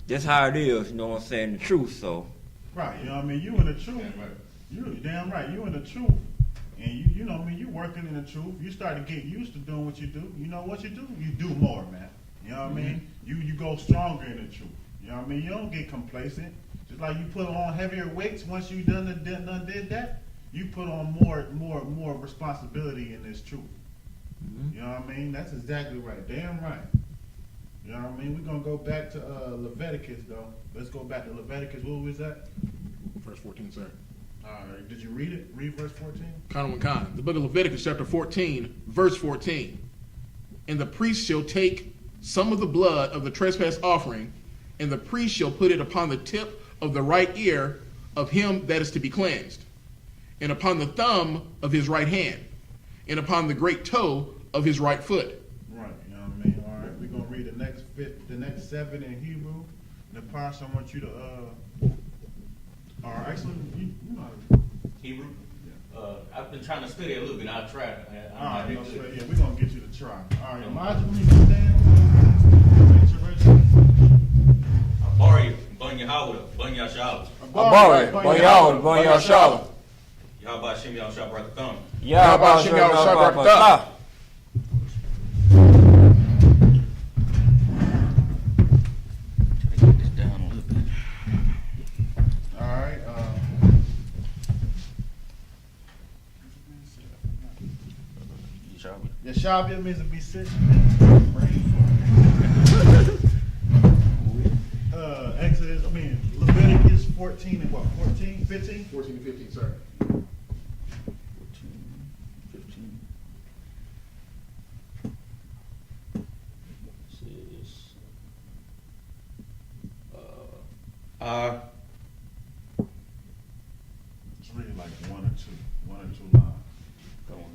That's how it is. You know what I'm saying? The truth. So. Right. You know what I mean? You in the truth. Damn right. You damn right. You in the truth. And you know what I mean? You working in the truth. You start to get used to doing what you do. You know what you do more, man. You know what I mean? You go stronger in the truth. You know what I mean? You don't get complacent. Just like you put on heavier weights once you done did that, you put on more responsibility in this truth. You know what I mean? That's exactly right. Damn right. You know what I mean? We're gonna go back to Leviticus though. Let's go back to Leviticus. What was that? Verse 14, sir. Alright, did you read it? Read verse 14? Khan. The book of Leviticus, chapter 14, verse 14. And the priest shall take some of the blood of the trespass offering, and the priest shall put it upon the tip of the right ear of him that is to be cleansed, and upon the thumb of his right hand, and upon the great toe of his right foot. Right, you know what I mean? Alright, we're gonna read the next 7 in Hebrew. The parts I want you to or actually you know Hebrew. I've been trying to study a little bit. I'll try. alright, yeah, we're gonna get you to try. Alright, Elijah, let me stand. I borrow you. Bun Yahanna. Bun Yashala. Bun Yashala. Yahweh Shem Yahweh Barakatham. Yahweh Shem Yahweh Barakatham. Get this down a little bit. Alright, Yashavia means to be sick. Leviticus 14 and what, 14, 15? 14 to 15, sir. 14, 15. Says, It's really like one or two lines. come on.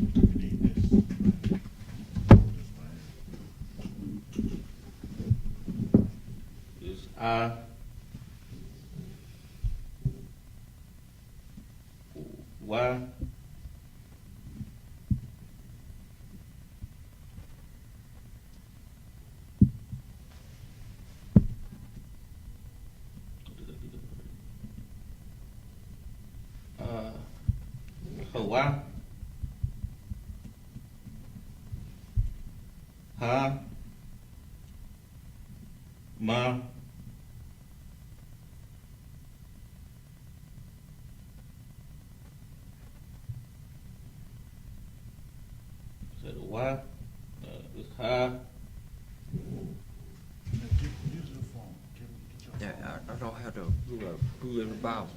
We need this. Is I. Y. Hawaii. Ha. Ma. Is that a Y? It's Ha. Use the phone. Get your Yeah, I don't have to blue in the Bible.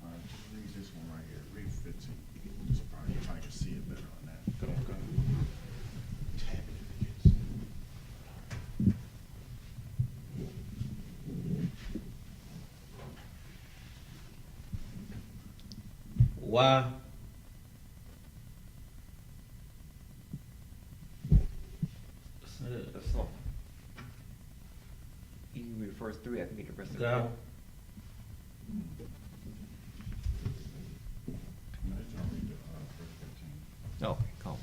Alright, just read this one right here. Read 15. Just probably can see it better on that. Come on. Tab it if it gets. Y. That's all. You can read the first 3, I can get the rest of Go. it. No, it's not read the verse 15. Okay, come on.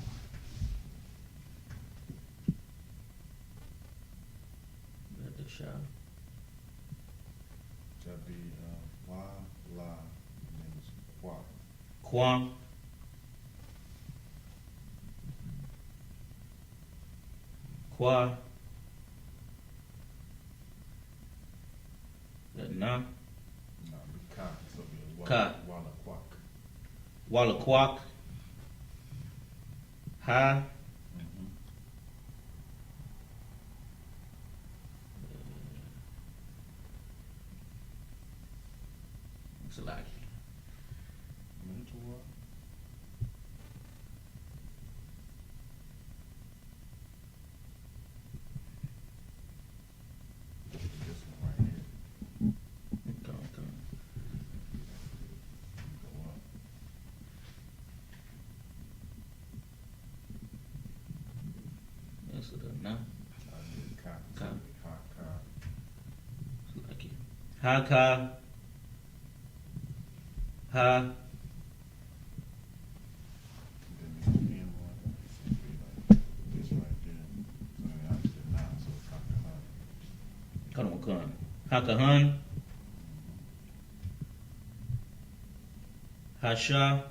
Let the shot. That'd be wa, la, and then it's qua. Quan. Qua. That na. No, it'd be ka. So it'd be Ka. wala quack. Walla Quack. Ha. It's a lot. Mental what? This one right here. Come. What's it now? Ka. Like it. Ha-ka. Ha. This right there. So I said now, so it's Come on, come. Ha-ka-hun. Hasha.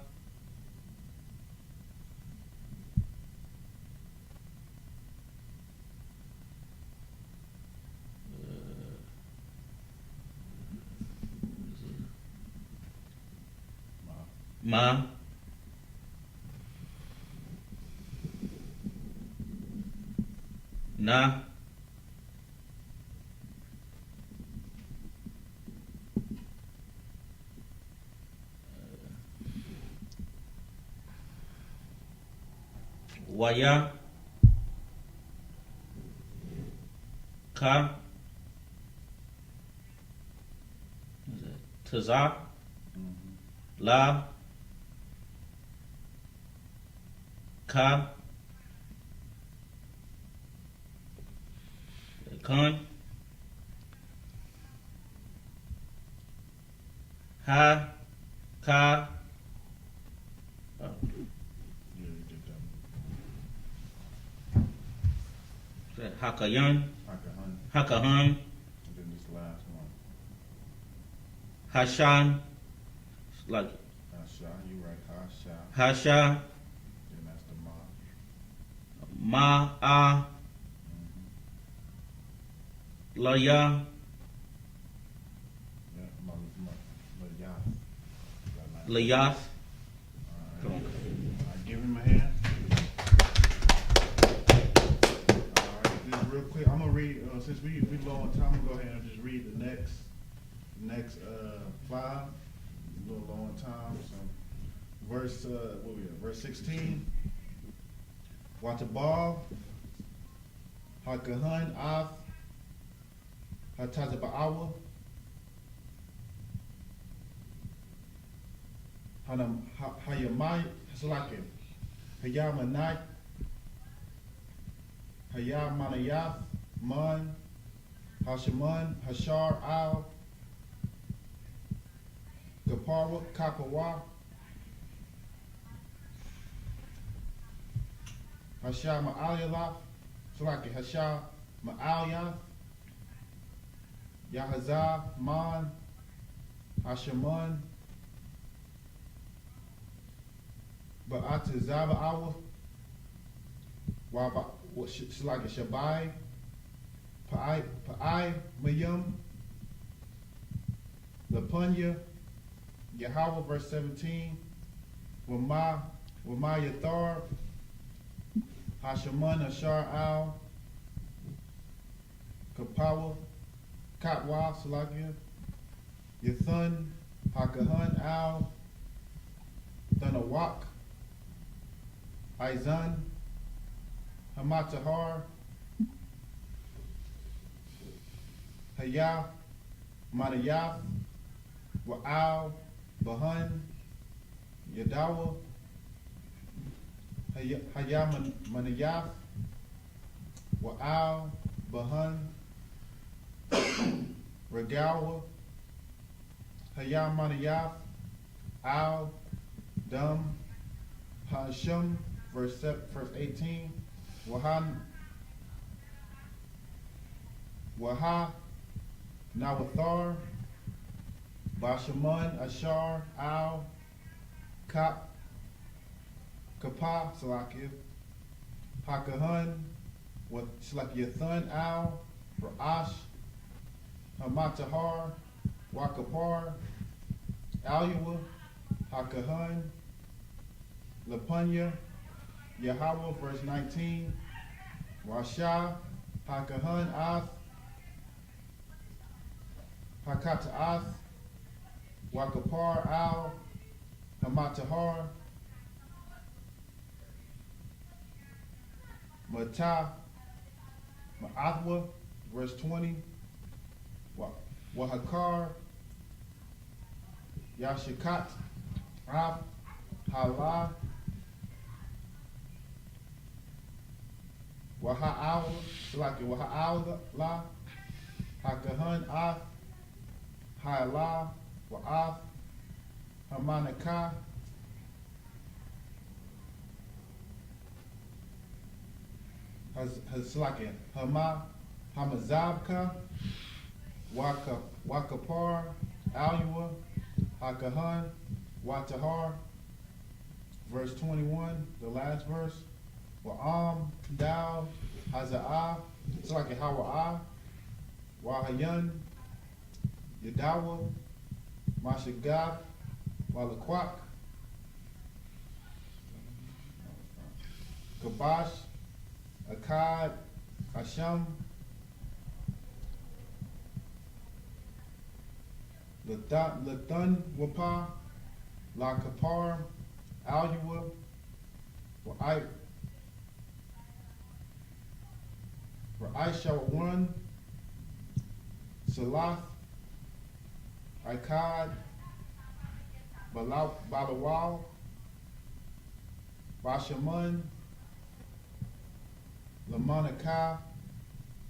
Ma. Na. Waya. Ka. What's that? Taza. La. Ka. Kun. Ha. Ka. Hakayan. Hakahun. And then this last one. Hashan. Like Hasha, you right, Hasha. Hasha. Then that's the Ma. Ma. Laya. Yeah, Yath. Layath. Come on. I give him a hand. Alright, just real quick, I'm gonna read, since we low on time, I'm gonna go ahead and just read the next 5. A little low on time, so. Verse, what we at? Verse 16. Watabal, Hakahan, Af, Hatazaba'awa, Hayamai, Salakim, Hayamanai, Hayamanayaf, Man, Hashaman, Hashar, Al, Gaparwa, Kakawa, Hasha Ma'alyalaf, Salaki, Hasha Ma'alyaf, Yahazah, Man, Hashaman, Ba'atazaba Awa, Waba, Salaki, Shabai, Pa'ai, Mayum, Lapunya, Yahweh, verse 17, Wama Yathar, Hashaman, Ashar Al, Kapawa, Katwa, Salakia, Yathun, Hakahan Al, Thunawak, Izan, Hamatahar, Hayah, Manayaf, Wa'al, Bahan, Yadawa, Hayah Manayaf, Wa'al, Bahan, Regawa, Hayah Manayaf, Al, Dum, Hashum, verse 18, Waha, Nawathar, Bashaman, Ashar, Al, Kap, Kapa, Salakia, Hakahan, Yathun, Al, Ra'ash, Hamatahar, Wakapar, Alyua, Hakahan, Lapunya, Yahweh, verse 19, Washa, Hakahan, Ath, Hakata'ath, Wakapar, Al, Hamatahar, Matah, Ma'athwa, verse 20, Wahakar, Yashakat, Af, Hala, Waha'al, Salaki, Waha'al La, Hakahan Af, Ha'ala, Wa'af, Hamanaka, Salaki, Hama, Hamazabka, Wakapar, Alua, Hakahan, Watahar. Verse 21, the last verse. Wa'am, Dal, Haza'ah, Salaki, Hawa'ah, Wahayan, Yadawa, Mashagab, Walakwak, Kabash, Akkad, Hasham, Lathan Wapa, La Kapar, Alua, Ra'ishawan, Salath, Akkad, Balawal, Bashaman, Lamanaka,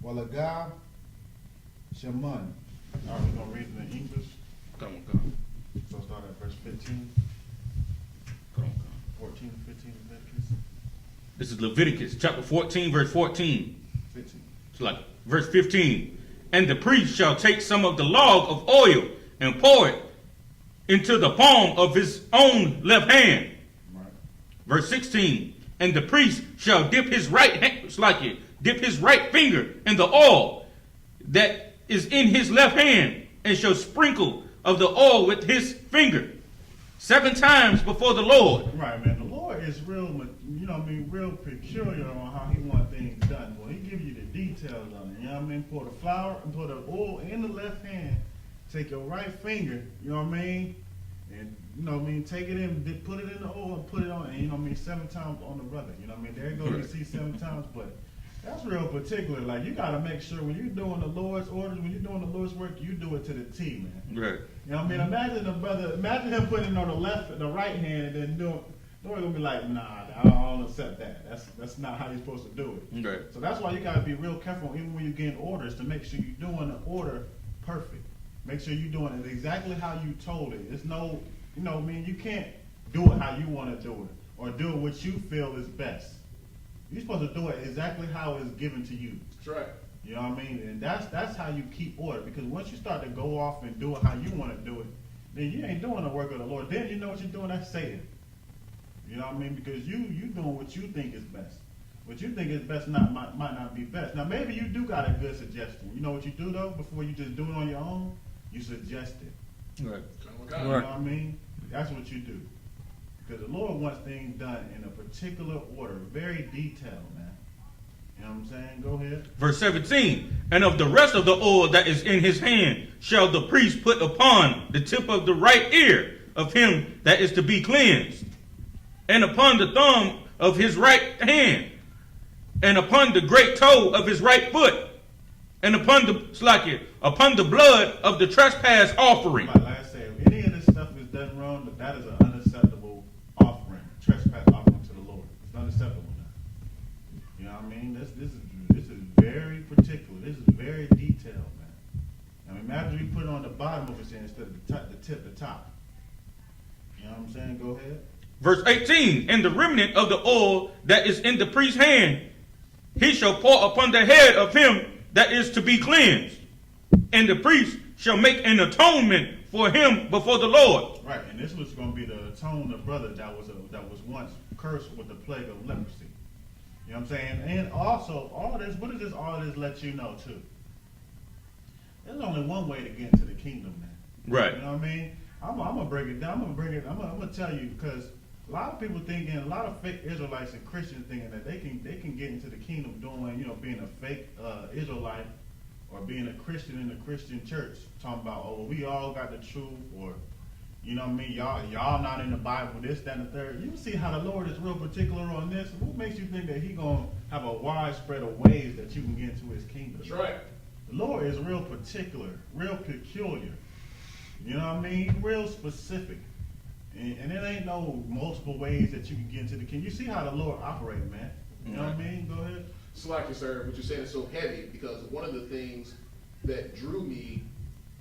Walagab, Shaman. All right, we're going to read it in English. Come on. So start at verse 15, Come on. 14, 15, Leviticus. This is Leviticus chapter 14, verse 14. 15. It's like verse 15. And the priest shall take some of the log of oil and pour it into the palm of his own left hand. Right. Verse 16. And the priest shall dip his right hand, it's like it, dip his right finger in the oil that is in his left hand, and shall sprinkle of the oil with his finger 7 times before the Lord. Right, man. The Lord is real, real peculiar on how he wants things done. Well, he gives you the details on it. You know what I mean? Pour the flour and pour the oil in the left hand. Take your right finger, you know what I mean? And, take it in, put it in the oil and put it on, and, 7 times on the brother. You know what I mean? There you go, you see 7 times, but that's real particular. Like, you got to make sure when you're doing the Lord's orders, when you're doing the Lord's work, you do it to the T, man. Right. You know what I mean? Imagine him putting it on the right hand and then doing, the Lord gonna be like, nah, I don't accept that. That's not how you're supposed to do it. Right. So that's why you gotta be real careful, even when you're getting orders, to make sure you're doing the order perfect. Make sure you're doing it exactly how you told it. There's no, you can't do it how you want to do it, or do it what you feel is best. You're supposed to do it exactly how it's given to you. That's right. You know what I mean? And that's how you keep order. Because once you start to go off and do it how you want to do it, then you ain't doing the work of the Lord. Then you know what you're doing, that's Satan. You know what I mean? Because you doing what you think is best. What you think is best might not be best. Now maybe you do got a good suggestion. You know what you do though? Before you just do it on your own, you suggest it. Right. You know what I mean? That's what you do. Because the Lord wants things done in a particular order, very detailed, man. You know what I'm saying? Go ahead. Verse 17. And of the rest of the oil that is in his hand shall the priest put upon the tip of the right ear of him that is to be cleansed, and upon the thumb of his right hand, and upon the great toe of his right foot, and upon the blood of the trespass offering. Like I said, if any of this stuff is done wrong, that is an unacceptable offering, trespass offering to the Lord. It's unacceptable now. You know what I mean? This is very particular. This is very detailed, man. Now imagine you put it on the bottom of his hand instead of the top. You know what I'm saying? Go ahead. Verse 18. And the remnant of the oil that is in the priest's hand, he shall pour upon the head of him that is to be cleansed, and the priest shall make an atonement for him before the Lord. Right, and this was going to be the atonement brother that was once cursed with the plague of leprosy. You know what I'm saying? And also, all of this let you know too? There's only one way to get into the kingdom, man. Right. You know what I mean? I'm gonna break it down. I'm gonna tell you, because a lot of people thinking, a lot of fake Israelites and Christians thinking that they can get into the kingdom doing, being a fake Israelite or being a Christian in a Christian church, talking about, oh, we all got the truth, or you know what I mean, y'all not in the Bible, this, that, and the third. You see how the Lord is real particular on this. What makes you think that He gonna have a wide spread of ways that you can get into His kingdom? That's right. The Lord is real particular, real peculiar. You know what I mean? Real specific. And it ain't no multiple ways that you can get into the kingdom. You see how the Lord operates, man. You know what I mean? Go ahead. Slack you, sir, what you're saying is so heavy, because one of the things that drew me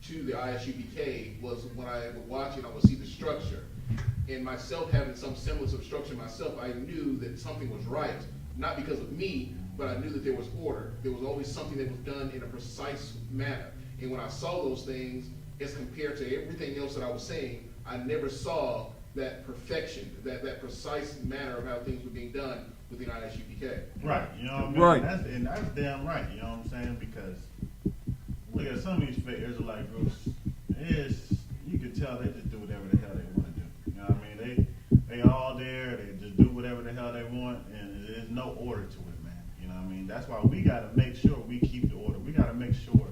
to the I.S.U.P.K was when I would watch it, I would see the structure. And myself having some semblance of structure myself, I knew that something was right, not because of me, but I knew that there was order. There was always something that was done in a precise manner. And when I saw those things, as compared to everything else that I was saying, I never saw that perfection, that precise manner of how things were being done within I.S.U.P.K. Right, you know what I mean? Right. And that's damn right, you know what I'm saying? Because look at some of these fake Israelite groups, you can tell they just do whatever the hell they want to do. You know what I mean? They all there, they just do whatever the hell they want, and there's no order to it, man. You know what I mean? That's why we got to make sure we keep the order. We got to make sure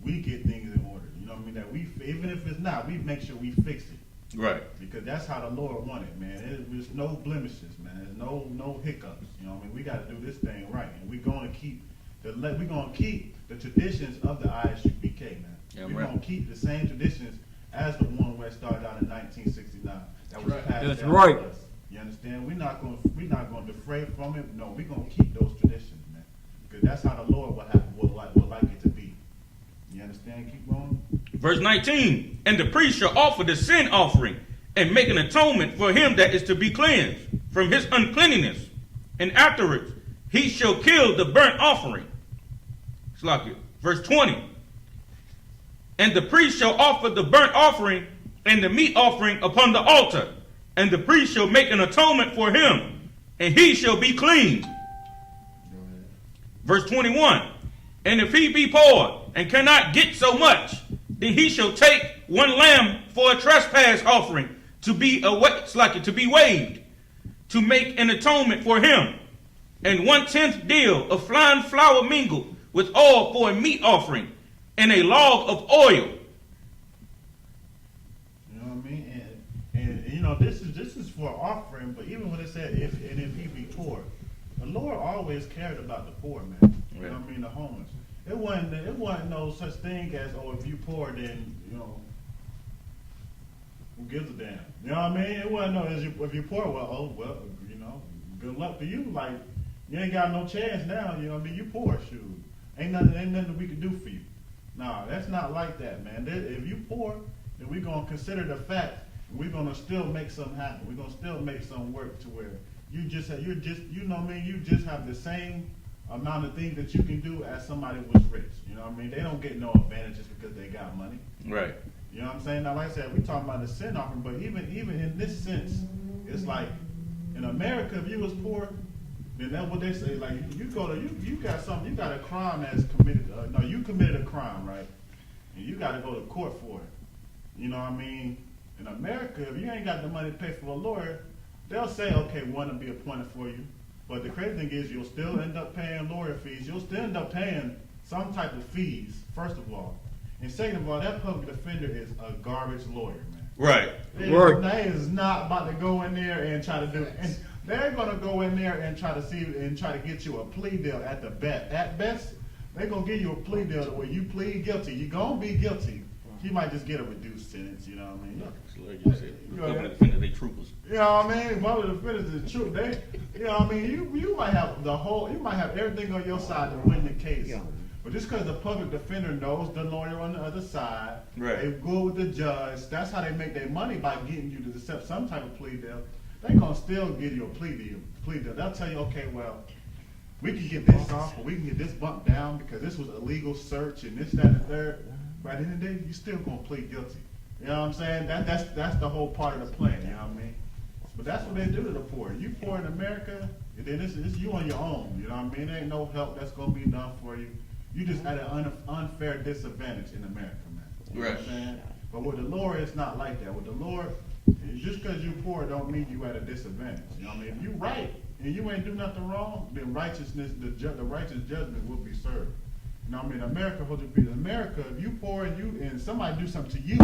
we get things in order. You know what I mean? That we, even if it's not, we make sure we fix it. Right. Because that's how the Lord wanted, man. There's no blemishes, man. There's no hiccups. You know what I mean? We got to do this thing right, and we're gonna keep the traditions of the I.S.U.P.K, man. Yeah, We're right. gonna keep the same traditions as the one where it started out in 1969. That was Right. passed That's down right. to us. You understand? We're not gonna defray from it. No, we're gonna keep those traditions, man. Because that's how the Lord would like it to be. You understand? Keep going. Verse 19, and the priest shall offer the sin offering and make an atonement for him that is to be cleansed from his uncleanness. And afterwards he shall kill the burnt offering. It's like it. Verse 20, and the priest shall offer the burnt offering and the meat offering upon the altar. And the priest shall make an atonement for him, and he shall be clean. Verse 21, and if he be poor and cannot get so much, then he shall take one lamb for a trespass offering to be waived, to make an atonement for him, and 1/10 deal of fine flour mingled with oil for a meat offering, and a log of oil. You know what I mean? And you know, this is for offering, but even when it said if he be poor, the Lord always cared about the poor, man. You know what I mean? The homeless. It wasn't no such thing as, oh, if you poor, then, you know, who gives a damn? You know what I mean? It wasn't no, if you poor, well, you know, good luck to you. Like, you ain't got no chance now, you know what I mean? You poor, shoot. Ain't nothing we can do for you. Nah, that's not like that, man. If you poor, then we're going to consider the fact, and we're going to still make something happen. We're going to still make something work to where you know what I mean? You just have the same amount of things that you can do as somebody was rich. You know what I mean? They don't get no advantages because they got money. Right. You know what I'm saying? Now, like I said, we talking about the sin offering, but even in this sense, it's like in America, if you was poor, then that's what they say. Like you got a crime that's committed. You committed a crime, right? And you got to go to court for it. You know what I mean? In America, if you ain't got the money to pay for a lawyer, they'll say, okay, one will be appointed for you. But the crazy thing is, you'll still end up paying lawyer fees. You'll still end up paying some type of fees, first of all. And second of all, that public defender is a garbage lawyer, man. Right. They is not about to go in there and try to do it. And they're gonna go in there and try to get you a plea deal at the best. At best, they're gonna give you a plea deal where you plead guilty. You're gonna be guilty. You might just get a reduced sentence, you know what I mean? Public defender, they troopers. You know what I mean? Public defenders is true. You know what I mean? You might have you might have everything on your side to win the case. But just because the public defender knows the lawyer on the other side, Right. They go with the judge. That's how they make their money, by getting you to accept some type of plea deal. They're gonna still give you a plea deal. They'll tell you, okay, well, we can get this off, or we can get this bumped down because this was a legal search and this, that, and the third. But at the end of the day, you still gonna plead guilty. You know what I'm saying? That's the whole part of the plan. You know what I mean? But that's what they do to the poor. You poor in America, then it's you on your own. You know what I mean? There ain't no help that's gonna be done for you. You just at an unfair disadvantage in America, man. You know what I'm saying? But with the Lord, it's not like that. With the Lord, just because you're poor don't mean you at a disadvantage. You know what I mean? If you right and you ain't do nothing wrong, then righteousness, the righteous judgment will be served. You know what I mean? America, if you poor and somebody do something to you,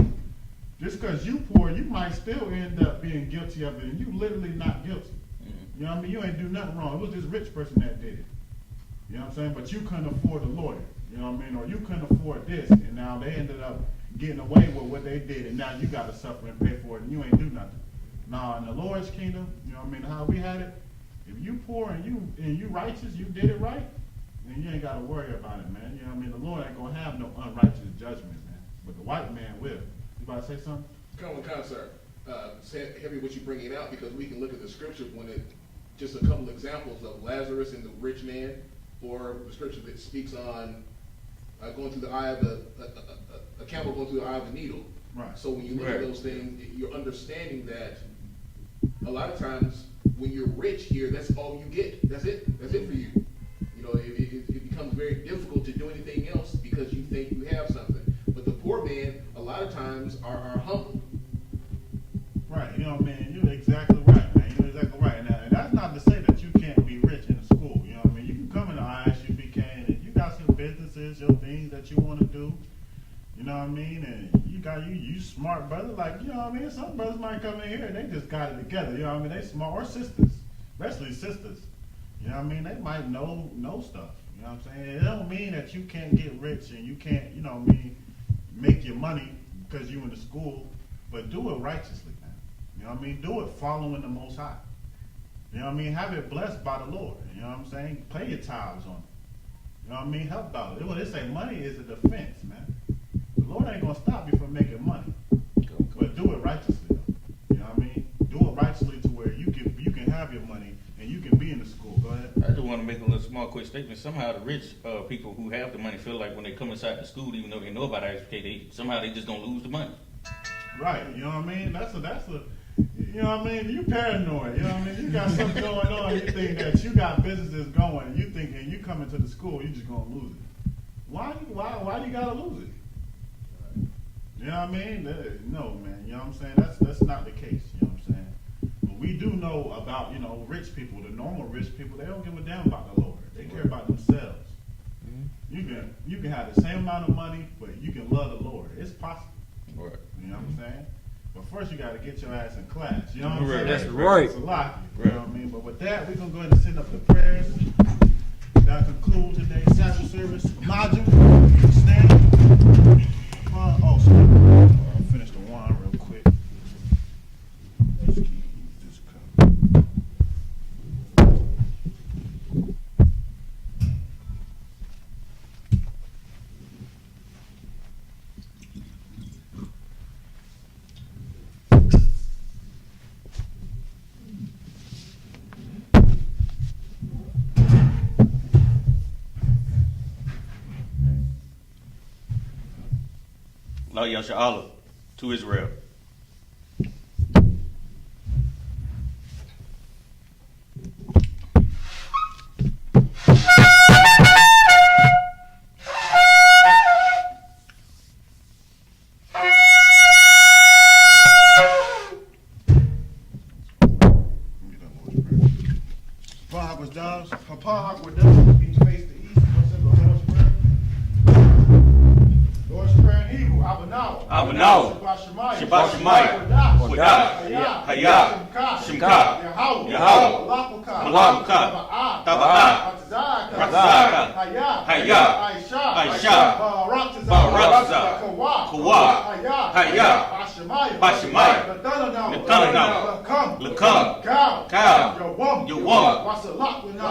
just because you poor, you might still end up being guilty of it, and you literally not guilty. You know what I mean? You ain't do nothing wrong. It was this rich person that did it. You know what I'm saying? But you couldn't afford a lawyer. You know what I mean? Or you couldn't afford this, and now they ended up getting away with what they did, and now you got to suffer and pay for it, and you ain't do nothing. Now in the Lord's kingdom, you know what I mean? How we had it, if you poor and you righteous, you did it right, and you ain't got to worry about it, man. You know what I mean? The Lord ain't gonna have no unrighteous judgment, man. But the white man will. You about to say something? Come on, sir. Heavy what you bringing out, because we can look at the scripture when it just a couple examples of Lazarus and the rich man, or the scripture that speaks on going through the eye of a camel going through the eye of a needle. Right. So when you look at those things, you're understanding that a lot of times when you're rich here, that's all you get. That's it. That's it for you. You know, it becomes very difficult to do anything else because you think you have something. But the poor man, a lot of times, are humble. Right, you know what I mean? You're exactly right, man. You're exactly right. And that's not to say that you can't be rich in a school. You know what I mean? You can come into I.S.U.P.K and you got some businesses, your things that you want to do. You know what I mean? And you smart brother. Like, you know what I mean? Some brothers might come in here and they just got it together. You know what I mean? They smart, or sisters, especially sisters. You know what I mean? They might know stuff. You know what I'm saying? It don't mean that you can't get rich and you can't, you know what I mean, make your money because you in the school, but do it righteously, man. You know what I mean? Do it following the Most High. You know what I mean? Have it blessed by the Lord. You know what I'm saying? Pay your tithes on it. You know what I mean? Help out. When they say money is a defense, man. The Lord ain't gonna stop you from making money, but do it righteously, though. You know what I mean? Do it righteously to where you can have your money and you can be in the school. Go ahead. I just want to make a little small quick statement. Somehow the rich people who have the money feel like when they come inside the school, even though they know about I.S.U.K, somehow they just gonna lose the money. Right, you know what I mean? That's a you know what I mean? You paranoid, you know what I mean? You got something going on, you think that you got businesses going, and you thinking you come into the school, you just gonna lose it. Why you gotta lose it? You know what I mean? No, man, you know what I'm saying? That's not the case, you know what I'm saying? But we do know about, you know, rich people, the normal rich people, they don't give a damn about the Lord. They care about themselves. Mm-hmm. You can have the same amount of money, but you can love the Lord. It's possible. Right. You know what I'm saying? But first you got to get your ass in class. You know what I'm saying? That's right. It's a lot. You know what I mean? But with that, we're going to go ahead and send up the prayers. That concludes today's Sabbath service. Majin, stand. I'll finish the wine real quick. Just keep this cup. SHALAM to Israel. Papa Aqueduct, each face the east. What's in the Lord's Prayer? Lord's Prayer in Hebrew. Abanaw. Shabbat Shemayah. Kodah. Hayah. Shimka. Yahweh. Malakukah. Taba'ah. Ratzaka. Hayah. Aisha. Baratza. Kawah. Hayah. Bashemaiah. Netanyahu. Lakam. Cow. Yawam.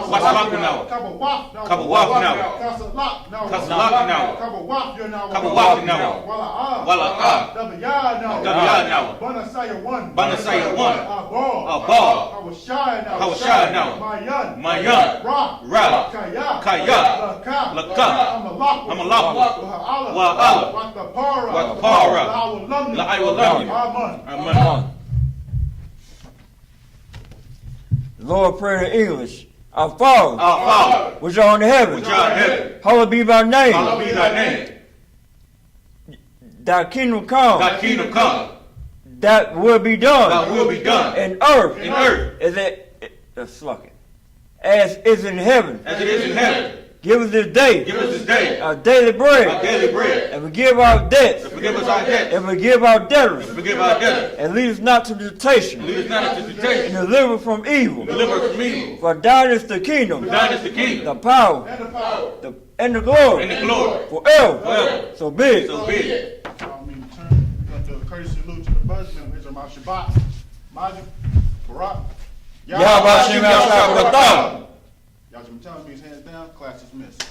Wasalakunawa. Kabawafnawa. Kasalaknawa. Kabawafnawa. Wala'ah. Dabiyanawa. Banasaya 1. Abal. Hawashayanawa. Mayan. Ra. Kaya. Lakam. Amalapu. Wa'ala. Watapara. La'aywalam. Amen. Lord, pray in English. Our Father, which art in heaven, hallowed be thy name. Thy kingdom come. That will be done. In earth. As is in heaven. Give us this day. Our daily bread. And forgive our debts. And forgive our debtors. And lead us not to temptation. And deliver us from evil. For thine is the kingdom. The power. And the glory. Forever. So be it. I mean, turn to a courtesy salute to the buzzman. These are my Shabbat. Majin, Barak. Yahweh Shem Yahshua B'Atham. Y'all should tell me his hands down. Class dismissed.